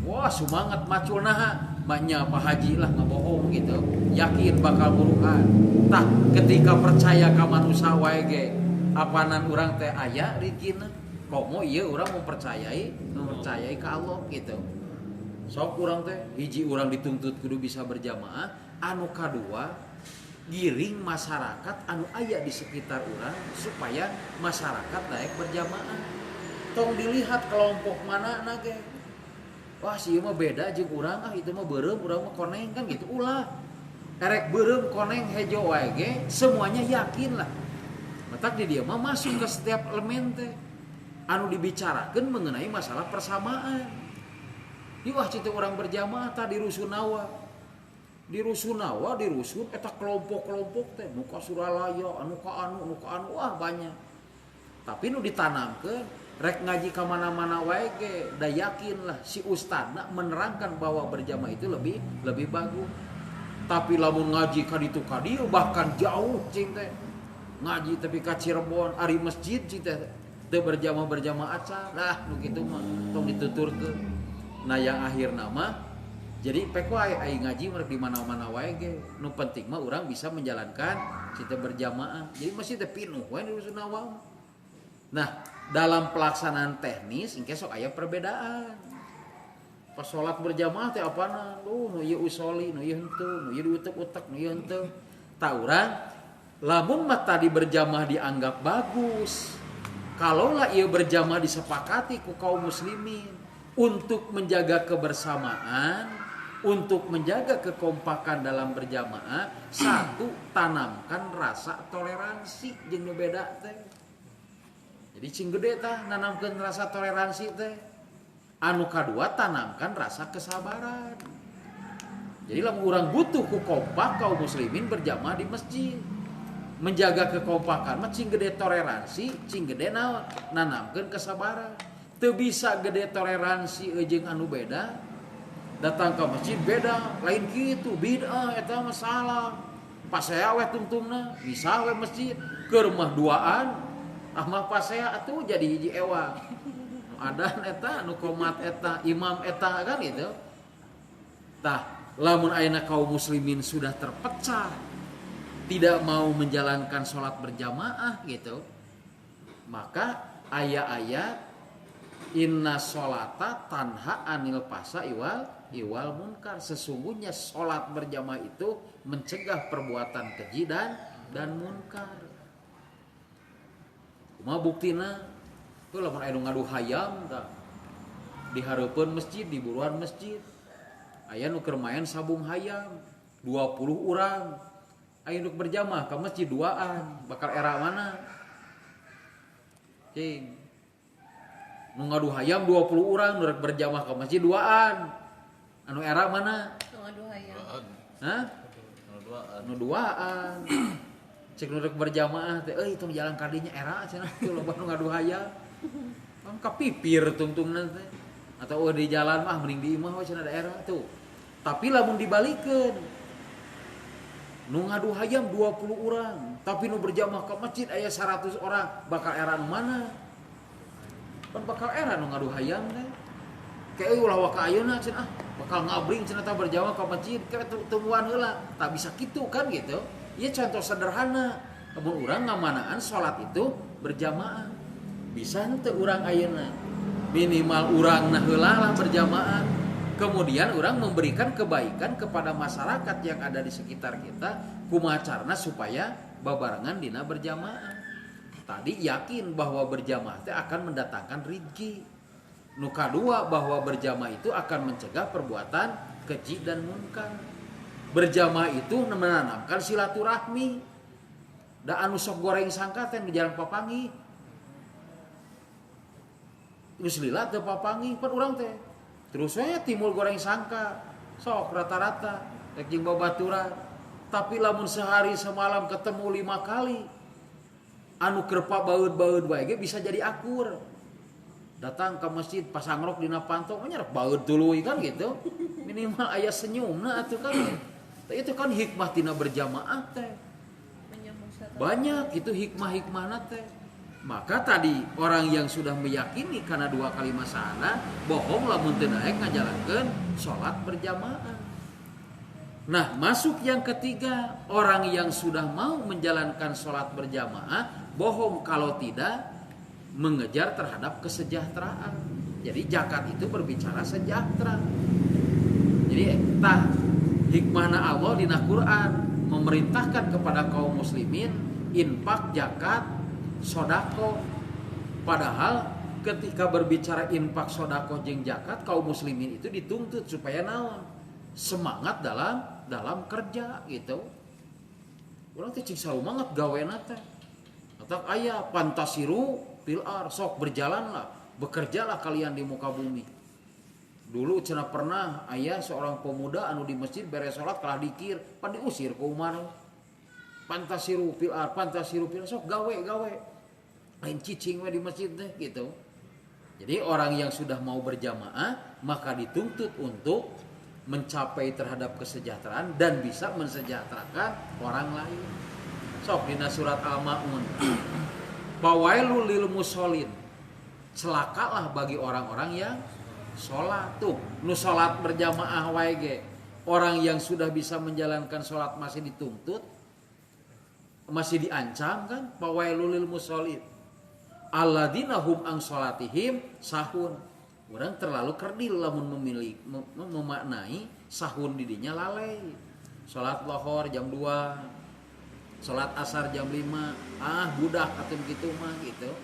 Wah, semangat maculna banyak Pak Haji lah ngabohong gitu. Yakin bakal buruhan. Tah ketika percaya ka manusia wae ge apanan urang teh aya rezekina. Komo ieu urang mempercayai ka Allah gitu. Sok urang teh hiji urang dituntut kudu bisa berjamaah, anu kadua giring masyarakat anu aya di sekitar urang supaya masyarakat daek berjamaah. Tong dilihat kelompok mana ge. Wah, si mah beda jeung urang itu mah beureum urang mah koneng kan gitu ulah. Erek beureum koneng hejo wae ge semuanya yakin lah. Matak di dia mah masuk ke setiap elemen teh anu dibicarakeun mengenai masalah persamaan. Di wah citu urang berjamaah tah di rusunawa. Di rusunawa dirusun eta kelompok-kelompok teh nu ka Suralaya, anu ka anu wah banyak. Tapi nu ditanamkeun rek ngaji ka mana-mana wae ge da yakin lah si ustadna menerangkan bahwa berjamaah itu lebih bagus. Tapi lamun ngaji ka ditu ka dieu bahkan jauh cing teh. Ngaji tapi ka Cirebon ari masjid cing teh teu berjamaah acan. Nah nu kitu mah tong dituturkeun. Nah yang akhir nama jadi pek wae aing ngaji merek di mana-mana wae ge. Nu penting mah urang bisa menjalankan cita berjamaah. Jadi masih teh pinuh wae di rusunawa. Nah, dalam pelaksanaan teknis engke sok aya perbedaan. Pas salat berjamaah teh apana? Nu ieu usoli, nu ieu henteu, nu ieu diutek-utek, nu ieu henteu. Tah urang lamun mah tadi berjamaah dianggap bagus. Kalaulah ieu berjamaah disepakati ku kaum muslimin untuk menjaga kebersamaan, untuk menjaga kekompakan dalam berjamaah, satu tanamkan rasa toleransi jeung nu beda teh. Jadi cing gede tah nanamkeun rasa toleransi teh. Anu kadua tanamkan rasa kesabaran. Jadi lamun urang butuh ku kompak kaum muslimin berjamaah di masjid. Menjaga kekompakan mah cing gede toleransi, cing gede naon? Nanamkeun kesabaran. Teu bisa gede toleransi jeung anu beda. Datang ke masjid beda, lain gitu, bid'ah eta mah salah. Pasea we tungtungna, bisa we masjid ke rumah duaan. Ah mah pasea atuh jadi hiji ewang. Nu adan eta, nu qomat eta, imam eta kan gitu. Tah, lamun ayeuna kaum muslimin sudah terpecah, tidak mau menjalankan sholat berjamaah gitu, maka ayat-ayat inna sholata tanha anil fahsya iwal munkar, sesungguhnya sholat berjamaah itu mencegah perbuatan keji dan munkar. Kumaha buktina? Tuh lamun aya nu ngadu hayam tah di hareupeun masjid, di buruan masjid. Aya nu keur main sabung hayam 20 urang. Aya nu berjamaah ka masjid duaan, bakal era mana? Cing. Nu ngadu hayam 20 urang nu rek berjamaah ka masjid duaan. Anu era mana? Nu ngadu hayam. Hah? Nu duaan. Cek nu rek berjamaah teh euy tong jalan kadinya era cenah teu loba nu ngadu hayam. Kan kapipir tungtungna teh. Atau di jalan mah mending di imah we cenah daerah tuh. Tapi lamun dibalikeun nu ngadu hayam 20 urang, tapi nu berjamaah ke masjid aya 100 orang, bakal era nu mana? Kan bakal era nu ngadu hayam teh. Kayak ulah waka ayeuna cenah bakal ngabring cenah tah berjamaah ke masjid kayak tungguan heula. Tak bisa kitu kan gitu. Ieu contoh sederhana. Mun urang ngamanaan salat itu berjamaah. Bisa henteu urang ayeuna? Minimal urang nah heula lah berjamaah. Kemudian orang memberikan kebaikan kepada masyarakat yang ada di sekitar kita kumaha carana supaya babarengan dina berjamaah. Tadi yakin bahwa berjamaah itu akan mendatangkan rezeki. Nu kadua bahwa berjamaah itu akan mencegah perbuatan keji dan munkar. Berjamaah itu menanamkan silaturahmi. Da anu sok goreng sangka teh di jalan papangi. Geus lila teu papangi pan urang teh. Terus we timbul goreng sangka. Sok rata-rata rek jeung babaturan. Tapi lamun sehari semalam ketemu 5 kali. Anu kerpa baeud-baeud wae ge bisa jadi akur. Datang ke masjid pasang rok dina pantong nya rek baeud tuluy kan gitu. Minimal aya senyumna atuh kan. Itu kan hikmah tina berjamaah teh. Banyak itu hikmah-hikmahna teh. Maka tadi orang yang sudah meyakini karena 2 kalimat syahadat bohong lamun teu daek ngajalankeun salat berjamaah. Nah, masuk yang ketiga, orang yang sudah mau menjalankan salat berjamaah bohong kalau tidak mengejar terhadap kesejahteraan. Jadi zakat itu berbicara sejahtera. Jadi hikmahna Allah dina Quran memerintahkan kepada kaum muslimin infak, zakat, sodako. Padahal ketika berbicara infak, sodako, jeung zakat, kaum muslimin itu dituntut supaya naon? Semangat dalam kerja gitu. Urang teh cing sarumangat gawena teh. Atak aya pantasiru fil ar, sok berjalanlah, bekerjalah kalian di muka bumi. Dulu cenah pernah aya seorang pemuda anu di masjid beres salat kalah dikir, pan diusir ku Umar. Pantasiru fil ar, sok gawe. Lain cicing we di masjid teh gitu. Jadi orang yang sudah mau berjamaah maka dituntut untuk mencapai terhadap kesejahteraan dan bisa mensejahterakan orang lain. Sok dina surat Al-Maun. Bawailul lil musholin. Celakalah bagi orang-orang yang sholat tuh. Nu sholat berjamaah wae ge. Orang yang sudah bisa menjalankan sholat masih dituntut, masih diancam kan? Bawailul lil musholin. Alladzina hum an sholatihim sahun. Orang terlalu kerdil lamun memaknai sahun didinya lalai. Salat lohor jam 2, salat asar jam 5. Budak atuh kitu mah gitu.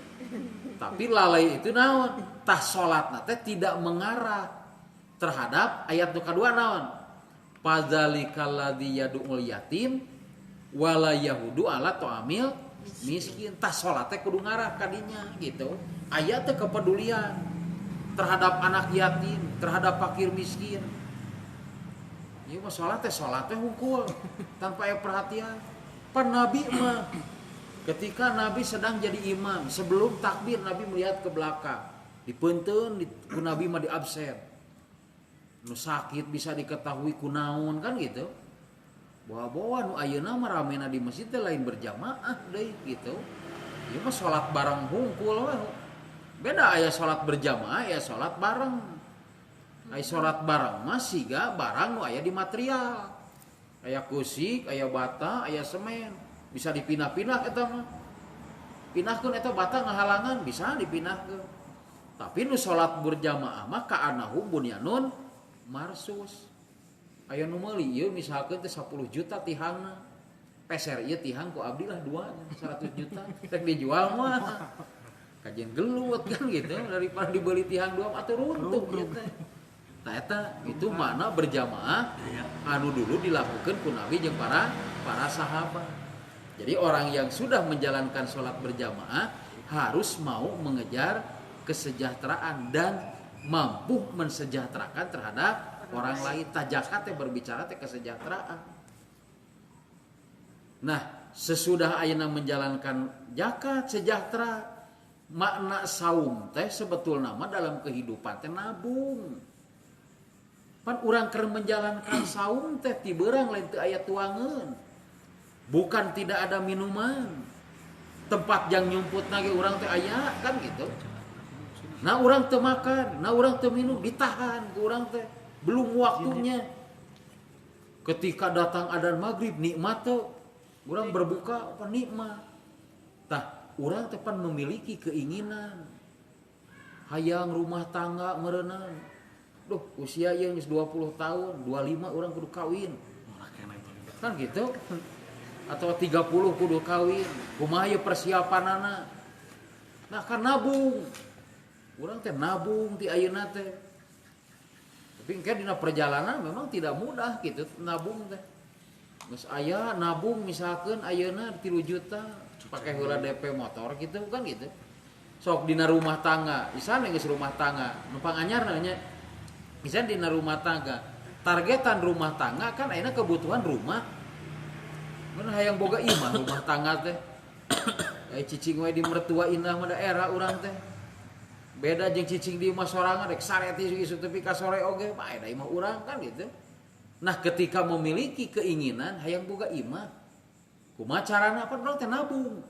Tapi lalai itu naon? Tah salatna teh tidak mengarah terhadap ayat nu kadua naon? Fadzalikal ladzi yad'ul yatim wala yahudu ala ta'amil miskin. Tah salat teh kudu ngarah ka dinya gitu. Aya teh kepedulian terhadap anak yatim, terhadap fakir miskin. Ieu mah salat teh hungkul tanpa aya perhatian. Pan Nabi mah ketika Nabi sedang jadi imam, sebelum takbir Nabi melihat ke belakang. Dipeunteun ku Nabi mah diabsen. Nu sakit bisa diketahui kunaon kan gitu. Bawa-bawa nu ayeuna mah ramena di masjid teh lain berjamaah deui gitu. Ieu mah salat bareng hungkul we. Beda aya salat berjamaah, aya salat bareng. Aya salat bareng mah siga barang nu aya di material. Aya kusik, aya bata, aya semen. Bisa dipindah-pindah eta mah. Pinahkeun eta bata ngahalangan bisa dipinahkeun. Tapi nu salat berjamaah mah ka'annahu bunyanun marsus. Aya nu meuli ieu misalkeun teh 10 juta tihangna. Peser ieu tihang ku abdi lah 100 juta. Rek dijual mah kajian gelut kan gitu daripada dibeli tihang 2 atau runtuh gitu. Nah eta itu mana berjamaah anu dulu dilakukan ku Nabi jeung para sahabat. Jadi orang yang sudah menjalankan sholat berjamaah harus mau mengejar kesejahteraan dan mampu mensejahterakan terhadap orang lain. Zakat teh berbicara teh kesejahteraan. Nah, sesudah ayeuna menjalankan zakat sejahtera, makna saum teh sebetulna mah dalam kehidupan teh nabung. Pan urang keur menjalankan saum teh ti beurang lain teu aya tuangeun. Bukan tidak ada minuman. Tempat yang nyumputna ge urang teh aya kan gitu. Nah urang teu makan, nah urang teu minum ditahan ku urang teh. Belum waktunya. Ketika datang adzan maghrib nikmat teh urang berbuka apa nikmat. Tah urang teh pan memiliki keinginan hayang rumah tangga meureunang duh usia ieu geus 20 tahun 25 orang kudu kawin kan gitu atau 30 kudu kawin kumaha ieu persiapanana nah kan nabung urang teh nabung ti ayeuna teh tapi engke dina perjalanan memang tidak mudah gitu nabung teh geus aya nabung misalkan ayeuna 3 juta pakai heula DP motor gitu kan gitu sok dina rumah tangga isane geus rumah tangga numpang anyar nya isane dina rumah tangga targetan rumah tangga kan ayeuna kebutuhan rumah mun hayang boga imah rumah tangga teh cicing we di mertua indah mah daerah urang teh beda jeung cicing di imah sorangan rek sareti isu tepi ka sore oge mah da imah urang kan gitu nah ketika memiliki keinginan hayang boga imah kumaha carana apa urang teh nabung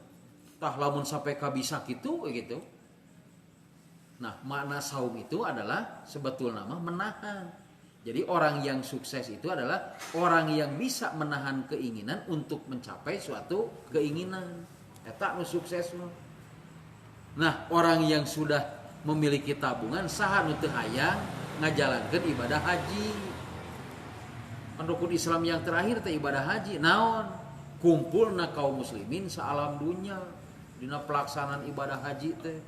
tah lamun sampai ka bisa kitu gitu nah makna saum itu adalah sebetulnya mah menahan jadi orang yang sukses itu adalah orang yang bisa menahan keinginan untuk mencapai suatu keinginan eta nu sukses mah nah orang yang sudah memiliki tabungan saha nu teu hayang ngajalankeun ibadah haji rukun Islam yang terakhir teh ibadah haji naon kumpulna kaum muslimin saalam dunya dina pelaksanaan ibadah haji teh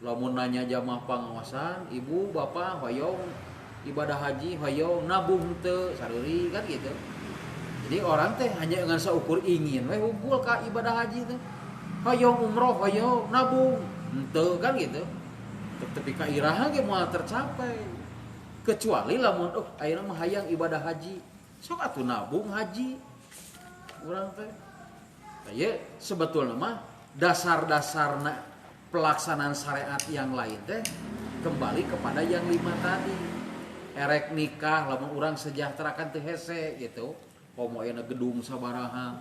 lamun nanya jamaah pangawasan ibu bapak hoyong ibadah haji hoyong nabung teu sareuri kan gitu jadi orang teh hanya dengan seukur ingin we humpul ka ibadah haji teh hoyong umroh hoyong nabung henteu kan gitu tapi ka iraha ge moal tercapai kecuali lamun ayeuna mah hayang ibadah haji sok atuh nabung haji urang teh ya sebetulnya mah dasar-dasarna pelaksanaan syariat yang lain teh kembali kepada yang 5 tadi erek nikah lamun urang sejahterakan teu hese gitu komo aya gedung sabaraha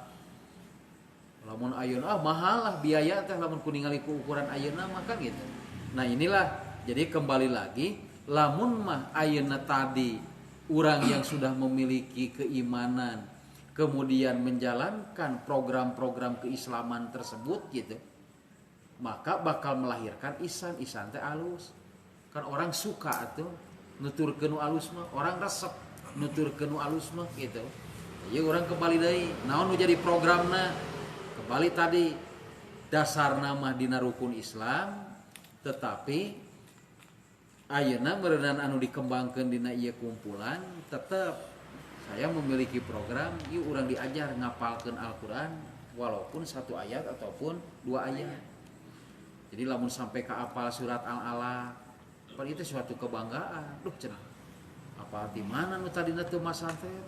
lamun ayeuna mahal lah biaya teh lamun kuningali ku ukuran ayeuna mah kan gitu nah inilah jadi kembali lagi lamun mah ayeuna tadi urang yang sudah memiliki keimanan kemudian menjalankan program-program keislaman tersebut gitu maka bakal melahirkan isan teh alus kan orang suka atuh nuturkeun nu alus mah orang resep nuturkeun nu alus mah gitu ya orang kembali deui naon nu jadi programna kembali tadi dasarna mah dina rukun Islam tetapi ayeuna meureunana anu dikembangkeun dina ieu kumpulan tetep saya memiliki program ieu urang diajar ngapalkeun Al-Qur'an walaupun 1 ayat ataupun 2 ayat. Jadi lamun sampai ke apal surat Al-Alaq, pan itu suatu kebanggaan. Duh cenah. Apal di mana nu tadina teu masanten?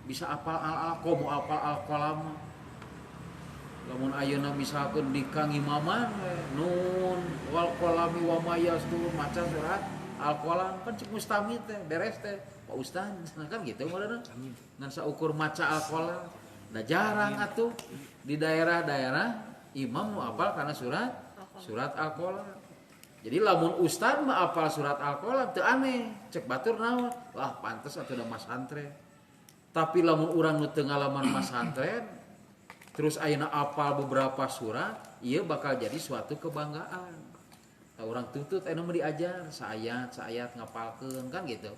Bisa apal Al-Alaq, komo apal Al-Qalam. Lamun ayeuna misalkeun di Kang Imaman nun wal qalami wa ma yastur maca surat Al-Qalam kan cek mustamid teh beres teh Pak Ustaz nah kan gitu modana ngan saukur maca Al-Qalam da jarang atuh di daerah-daerah imam nu apal kana surat Al-Qalam jadi lamun ustaz mah apal surat Al-Qalam teu aneh cek batur naon wah pantes atuh da masantren tapi lamun urang nu teu ngalaman masantren terus ayeuna apal beberapa surat ieu bakal jadi suatu kebanggaan orang tutut anu mah diajar saayat ngapalkeun kan gitu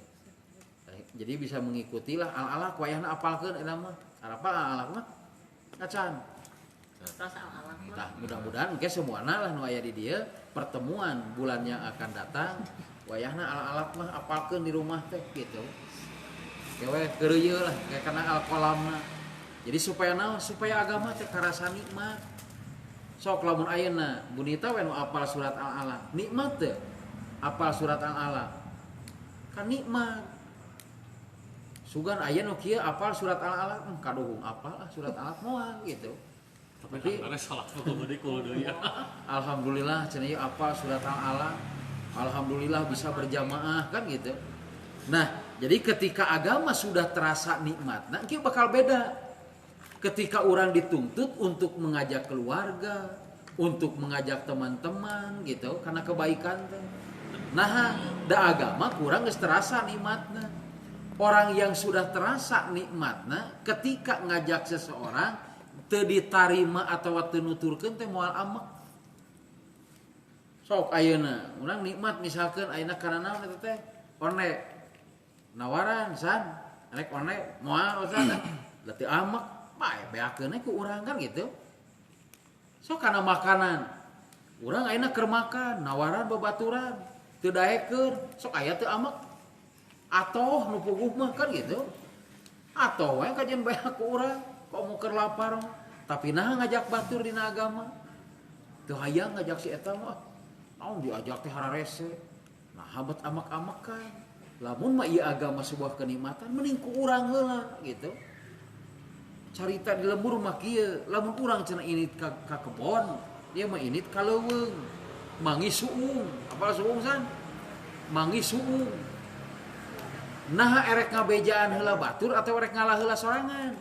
jadi bisa mengikutilah Al-Alaq wayahna apalkeun eta mah apa Al-Alaq mah ngacan nah mudah-mudahan engke semuana lah nu aya di dieu pertemuan bulan yang akan datang wayahna Al-Alaq mah apalkeun di rumah teh gitu kewe keureuyeul lah kayak kana Al-Qalamna jadi supaya naon supaya agama teh karasa nikmat sok lamun ayeuna bunita we nu apal surat Al-Alaq nikmat teu apal surat Al-Alaq kan nikmat sugan aya nu kieu apal surat Al-Alaq kaduhung apal surat Al-Alaq moal gitu tapi salah kudu deui ya alhamdulillah cenah ieu apal surat Al-Alaq alhamdulillah bisa berjamaah kan gitu nah jadi ketika agama sudah terasa nikmatna kieu bakal beda ketika orang dituntut untuk mengajak keluarga, untuk mengajak teman-teman gitu karena kebaikan teh. Nah, da agama kurang geus terasa nikmatna. Orang yang sudah terasa nikmatna ketika ngajak seseorang teu ditarima atau teu nuturkeun teh moal amek. Sok ayeuna urang nikmat misalkan ayeuna kana naon eta teh one nawaran san rek one moal san leutik amek bae beakeun ku urang kan gitu. So kana makanan urang ayeuna keur makan nawaran babaturan teu daekeun sok aya teu amek atoh nu puguh mah kan gitu. Atoh we kajian bae ku urang kok mau keur lapar tapi nah ngajak batur dina agama teu hayang ngajak si eta mah naon diajak teh hararese nah habat amak-amakan lamun mah ieu agama sebuah kenikmatan mending ku urang heula gitu. Carita di lembur mah kieu lamun urang cenah init ka kebon dia mah init ka leuweung mangi suung apal suung san mangi suung nah erek ngabejaan heula batur atau erek ngalah heula sorangan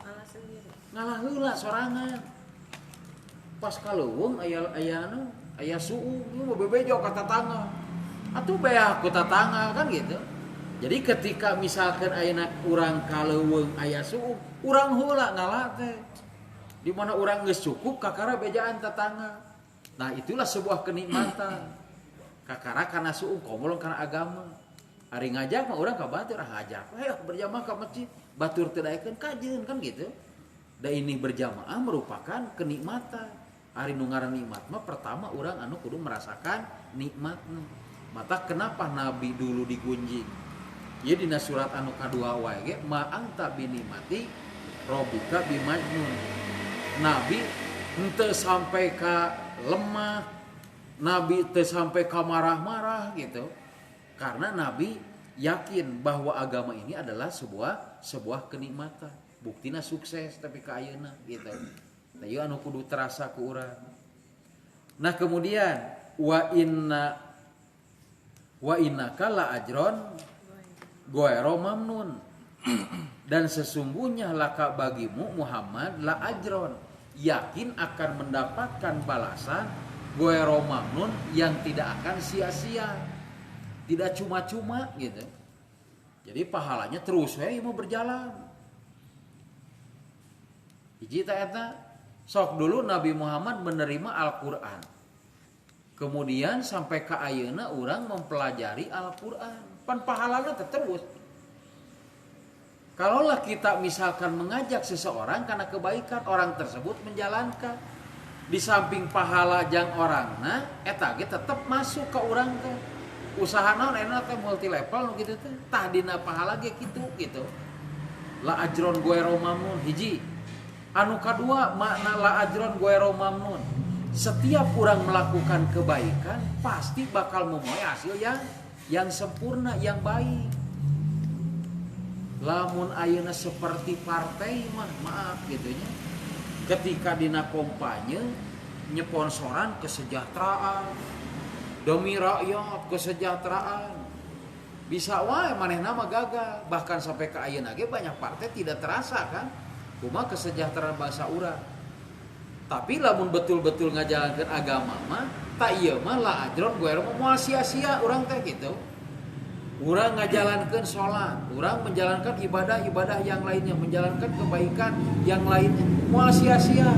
Malah sendiri. ngalah heula sorangan pas ka leuweung aya aya suung ieu mah bebejo ka tatangga atuh beak ku tatangga kan gitu. Jadi ketika misalkan ayeuna urang ka leuweung aya suung urang heula ngalah teh di mana urang geus cukup kakara bejaan tatangga. Nah itulah sebuah kenikmatan kakara kana suung komolong kana agama. Ari ngajak mah urang ka batur ngajak ayo berjamaah ka masjid batur teu daekeun kajeun kan gitu. Da ini berjamaah merupakan kenikmatan. Ari nu ngaran nikmat mah pertama urang anu kudu merasakan nikmatna. Mata kenapa Nabi dulu digunjing? Ieu dina surat anu kadua wae ge ma anta binikmati robika bimajnun. Nabi henteu sampai ka lemah, Nabi teu sampai ka marah-marah gitu. Karena Nabi yakin bahwa agama ini adalah sebuah kenikmatan. Buktina sukses tapi ka ayeuna gitu. Nah ieu anu kudu terasa ku urang. Nah kemudian wa innaka la ajron goero mamnun. Dan sesungguhnya laka bagimu Muhammad la ajron yakin akan mendapatkan balasan goero mamnun yang tidak akan sia-sia. Tidak cuma-cuma gitu. Jadi pahalanya terus we mau berjalan. Hiji eta sok dulu Nabi Muhammad menerima Al-Qur'an. Kemudian sampai ke ayeuna urang mempelajari Al-Qur'an. Pan pahalana terus. Kalaulah kita misalkan mengajak seseorang karena kebaikan orang tersebut menjalankan di samping pahala jang orangna eta ge tetep masuk ke urang teh. Usaha naon enak teh multi level nu kitu teh tah dina pahala ge kitu la ajron goero mamnun hiji anu kadua makna la ajron goero mamnun setiap orang melakukan kebaikan pasti bakal memoy hasil yang sempurna yang baik. Lamun ayeuna seperti partai mah maaf gitunya ketika dina kampanye nyeponsoran kesejahteraan demi rakyat kesejahteraan bisa wae manehna mah gagal bahkan sampai ke ayeuna ge banyak partai tidak terasa kan kumaha kesejahteraan bangsa urang. Tapi lamun betul-betul ngajalankeun agama mah tak ieu mah la ajron goero moal sia-sia urang teh gitu. Urang ngajalankeun salat, urang menjalankan ibadah-ibadah yang lainnya, menjalankan kebaikan yang lainnya moal sia-sia.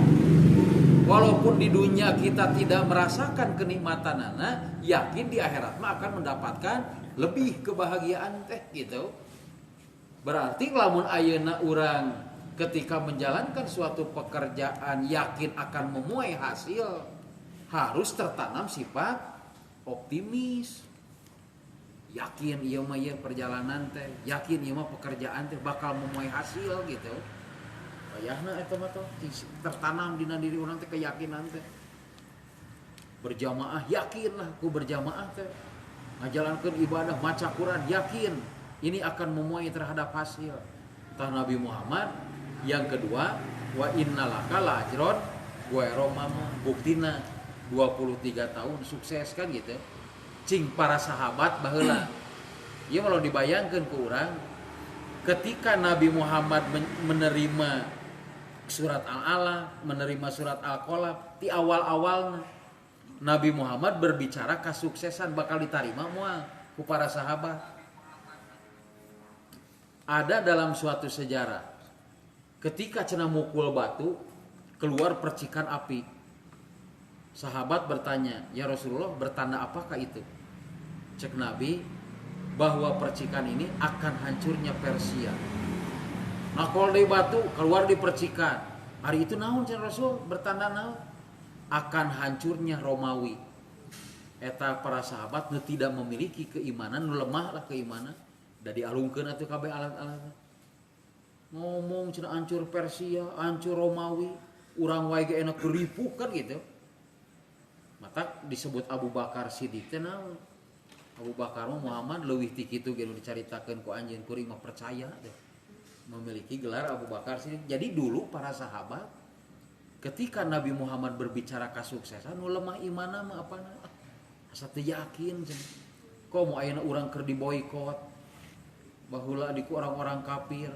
Walaupun di dunia kita tidak merasakan kenikmatanana, yakin di akhirat mah akan mendapatkan lebih kebahagiaan teh gitu. Berarti lamun ayeuna urang ketika menjalankan suatu pekerjaan yakin akan menuai hasil, harus tertanam sifat optimis. Yakin ieu mah ieu perjalanan teh, yakin ieu mah pekerjaan teh bakal menuai hasil gitu. Ayahna eta mah tertanam dina diri urang teh keyakinan teh. Berjamaah yakinlah ku berjamaah teh. Ngajalankeun ibadah maca Quran yakin ini akan memuai terhadap hasil. Tah Nabi Muhammad yang kedua wa innalaka lajron goero mamun buktina 23 tahun sukses kan gitu. Cing para sahabat baheula. Ieu kalau dibayangkeun ku urang ketika Nabi Muhammad menerima surat Al-Alaq, menerima surat Al-Qalaq di awal-awalnya Nabi Muhammad berbicara kesuksesan bakal diterima moal ku para sahabat. Ada dalam suatu sejarah ketika cenah mukul batu keluar percikan api. Sahabat bertanya, "Ya Rasulullah, bertanda apakah itu?" Cek Nabi, bahwa percikan ini akan hancurnya Persia. Nah kalau di batu keluar di percikan, hari itu naon cenah Rasul bertanda naon? Akan hancurnya Romawi. Eta para sahabat nu tidak memiliki keimanan, nu lemah lah keimanan, da dialungkeun atuh kabeh alat-alat. Ngomong cenah hancur Persia, hancur Romawi, urang wae ge enak keripuk kan gitu. Mata disebut Abu Bakar Siddiq teh naon? Abu Bakar Muhammad leuwih ti kitu ge nu dicaritakeun ku anjeun kuring mah percaya teh. Memiliki gelar Abu Bakar Siddiq. Jadi dulu para sahabat ketika Nabi Muhammad berbicara kesuksesan nu lemah imanna mah apana? Asa teu yakin cenah. Kok mau ayeuna urang keur diboikot. Baheula di orang-orang kafir.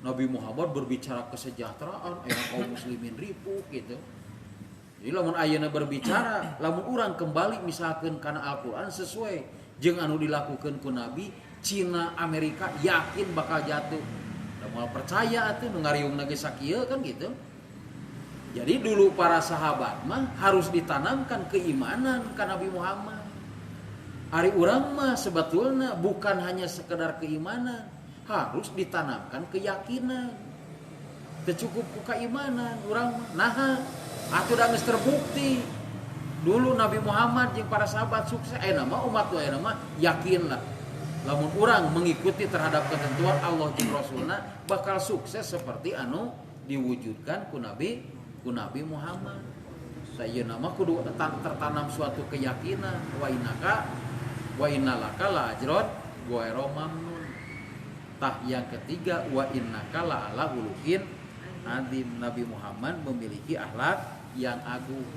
Nabi Muhammad berbicara kesejahteraan, ayeuna kaum muslimin ripuk gitu. Jadi lamun ayeuna berbicara, lamun urang kembali misalkan kana Al-Qur'an sesuai jeung anu dilakukeun ku Nabi, Cina, Amerika yakin bakal jatuh. Da moal percaya atuh nu ngariungna ge sakieu kan gitu. Jadi dulu para sahabat mah harus ditanamkan keimanan ka Nabi Muhammad. Ari urang mah sebetulna bukan hanya sekedar keimanan, harus ditanamkan keyakinan. Teu cukup ku keimanan urang mah. Nah, atuh da geus terbukti. Dulu Nabi Muhammad jeung para sahabat sukses, nama umat nama yakin lah. Lamun urang mengikuti terhadap ketentuan Allah jeung Rasulna bakal sukses seperti anu diwujudkan ku Nabi Muhammad. Saya nama kudu tertanam suatu keyakinan wa innalaka la ajron ghairu mamnun. Tah yang ketiga wa innaka la ala hulukin azim. Nabi Muhammad memiliki akhlak yang agung.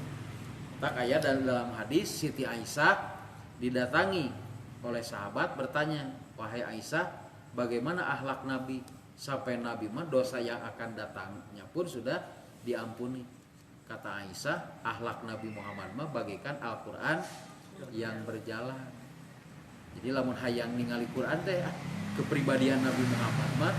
Tak kayak dalam hadis Siti Aisyah didatangi oleh sahabat bertanya, wahai Aisyah, bagaimana akhlak Nabi? Sampai Nabi mah dosa yang akan datangnya pun sudah diampuni. Kata Aisyah, akhlak Nabi Muhammad mah bagaikan Al-Quran yang berjalan. Jadi lamun hayang ningali Quran teh, kepribadian Nabi Muhammad mah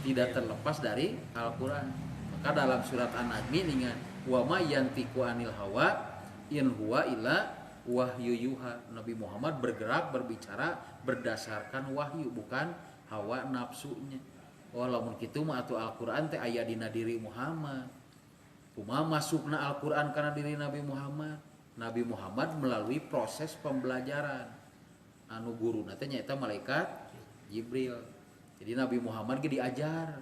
tidak terlepas dari Al-Quran. Maka dalam surat An-Najmi dengan wa ma yantiqu anil hawa in huwa illa wahyu yuha. Nabi Muhammad berbicara berdasarkan wahyu, bukan hawa nafsunya. Walaupun kitu mah atuh Al-Qur'an teh aya dina diri Muhammad. Kumaha masukna Al-Qur'an kana diri Nabi Muhammad? Nabi Muhammad melalui proses pembelajaran. Anu guruna teh nyaeta malaikat Jibril. Jadi Nabi Muhammad ge diajar.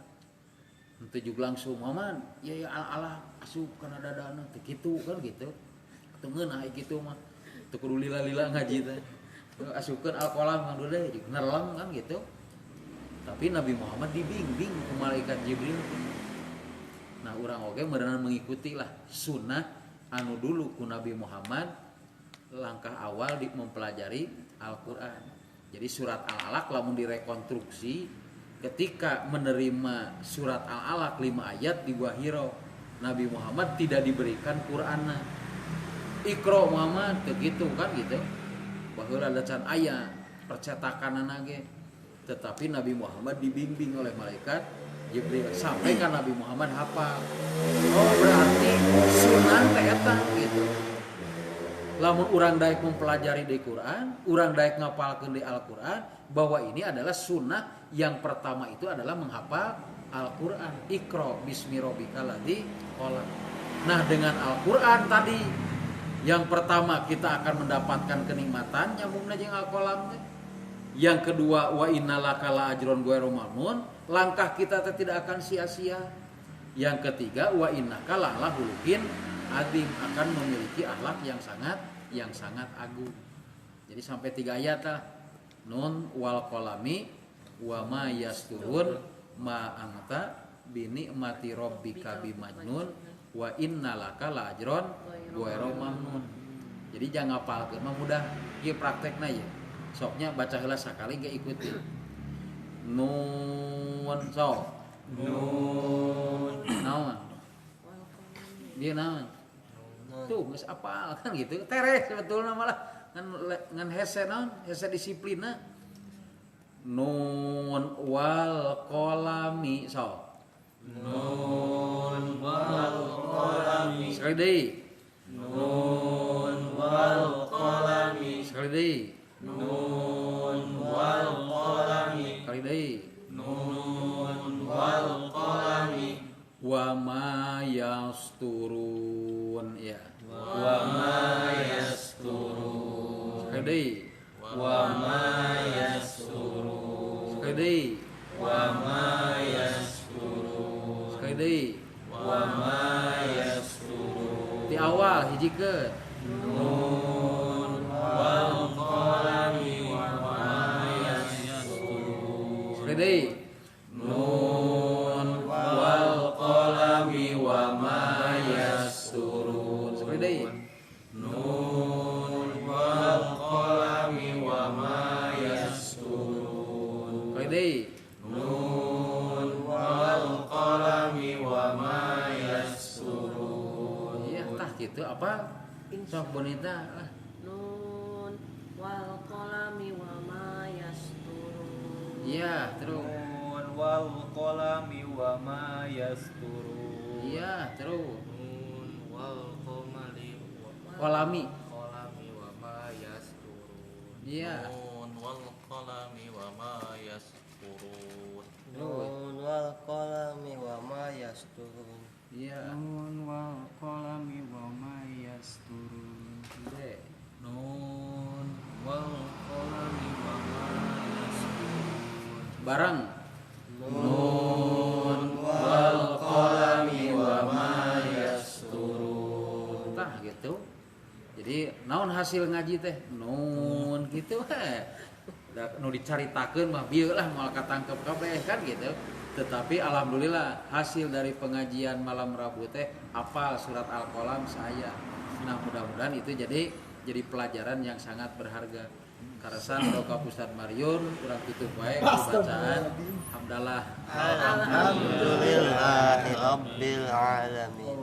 Henteu juga langsung Muhammad, ya ala asup kana dadana teh kitu kan gitu. Atuh ngeunah kitu mah. Teu kudu lila-lila ngaji teh. Asupkeun al-qalam kan deui nerleng kan gitu. Tapi Nabi Muhammad dibimbing ku malaikat Jibril. Nah, urang oge meureunana mengikuti lah sunnah anu dulu ku Nabi Muhammad langkah awal di mempelajari Al-Qur'an. Jadi surat Al-Alaq lamun direkonstruksi ketika menerima surat Al-Alaq 5 ayat di Gua Hiro, Nabi Muhammad tidak diberikan Qur'anna. Iqra Muhammad begitu kan gitu. Baheula ada can aya percetakanana ge. Tetapi Nabi Muhammad dibimbing oleh malaikat Jibril sampai kan Nabi Muhammad hafal. Oh, berarti sunnah teh eta gitu. Lamun urang daek mempelajari di Quran, urang daek ngapalkeun di Al-Qur'an, bahwa ini adalah sunnah yang pertama itu adalah menghafal Al-Qur'an. Iqra bismi rabbikal ladzi khalaq. Nah, dengan Al-Qur'an tadi yang pertama kita akan mendapatkan kenikmatan nyambungna jeung Al-Qalam teh. Yang kedua wa innalaka la ajron ghairu mamnun, langkah kita tidak akan sia-sia. Yang ketiga wa innaka la ala hulukin azim, akan memiliki akhlak yang sangat agung. Jadi sampai 3 ayat lah. Nun wal qalami wa ma yasturun ma anta bi ni'mati rabbika bimajnun wa innalaka la ajron ghairu mamnun. Jadi jangan ngapalkeun mah mudah, ieu praktekna ya. Soknya baca heula sakali ge ikuti. Nun sok. Nun. Naon? Dia naon? Tuh geus apal kan gitu. Teres sebetulna malah ngan hese naon? Hese disiplinna. Nun wal qalami sok. Nun wal qalami. Sekali deui. Nun wal qalami. Sekali deui. Nun wal Sekali deui. wa ma yasturun Sekali deui. wa ma yasturun Sekali deui. wa ma yasturun Di awal hijikeun. nun wal qalami wa ma yasturun Sekali deui. nun wal qalami wa ma yasturun Sekali deui. nun wal qalami wa ma yasturun Sekali deui. nun wal qalami wa ma yasturun Iya, tah kitu apa? Sok bonita lah. Nun wal qalami wa ma yasturun. Iya, terus. nun wal qalami wa ma yasturun Iya, terus. Nun wal qamari Kolami. qalami wa ma yasturun. Iya. nun wal qalami wa ma yasturun Terus. Nun wal qalami wa ma yasturun. Iya. Nun wal qalami wa ma yasturun. Gede. nun wal qalami wa ma yasturun Barang. nun wal qalami wa ma yasturun Tah gitu. Jadi naon hasil ngaji teh? Nun gitu we. Da nu dicaritakeun mah bieu lah moal katangkep kabeh kan gitu. Tetapi alhamdulillah hasil dari pengajian malam Rabu teh hafal surat Al-Qalam saya. Nah, mudah-mudahan itu jadi pelajaran yang sangat berharga. Karasan doa Ustaz Mariun kurang tutup wae bacaan hamdalah. Alhamdulillahi rabbil alamin.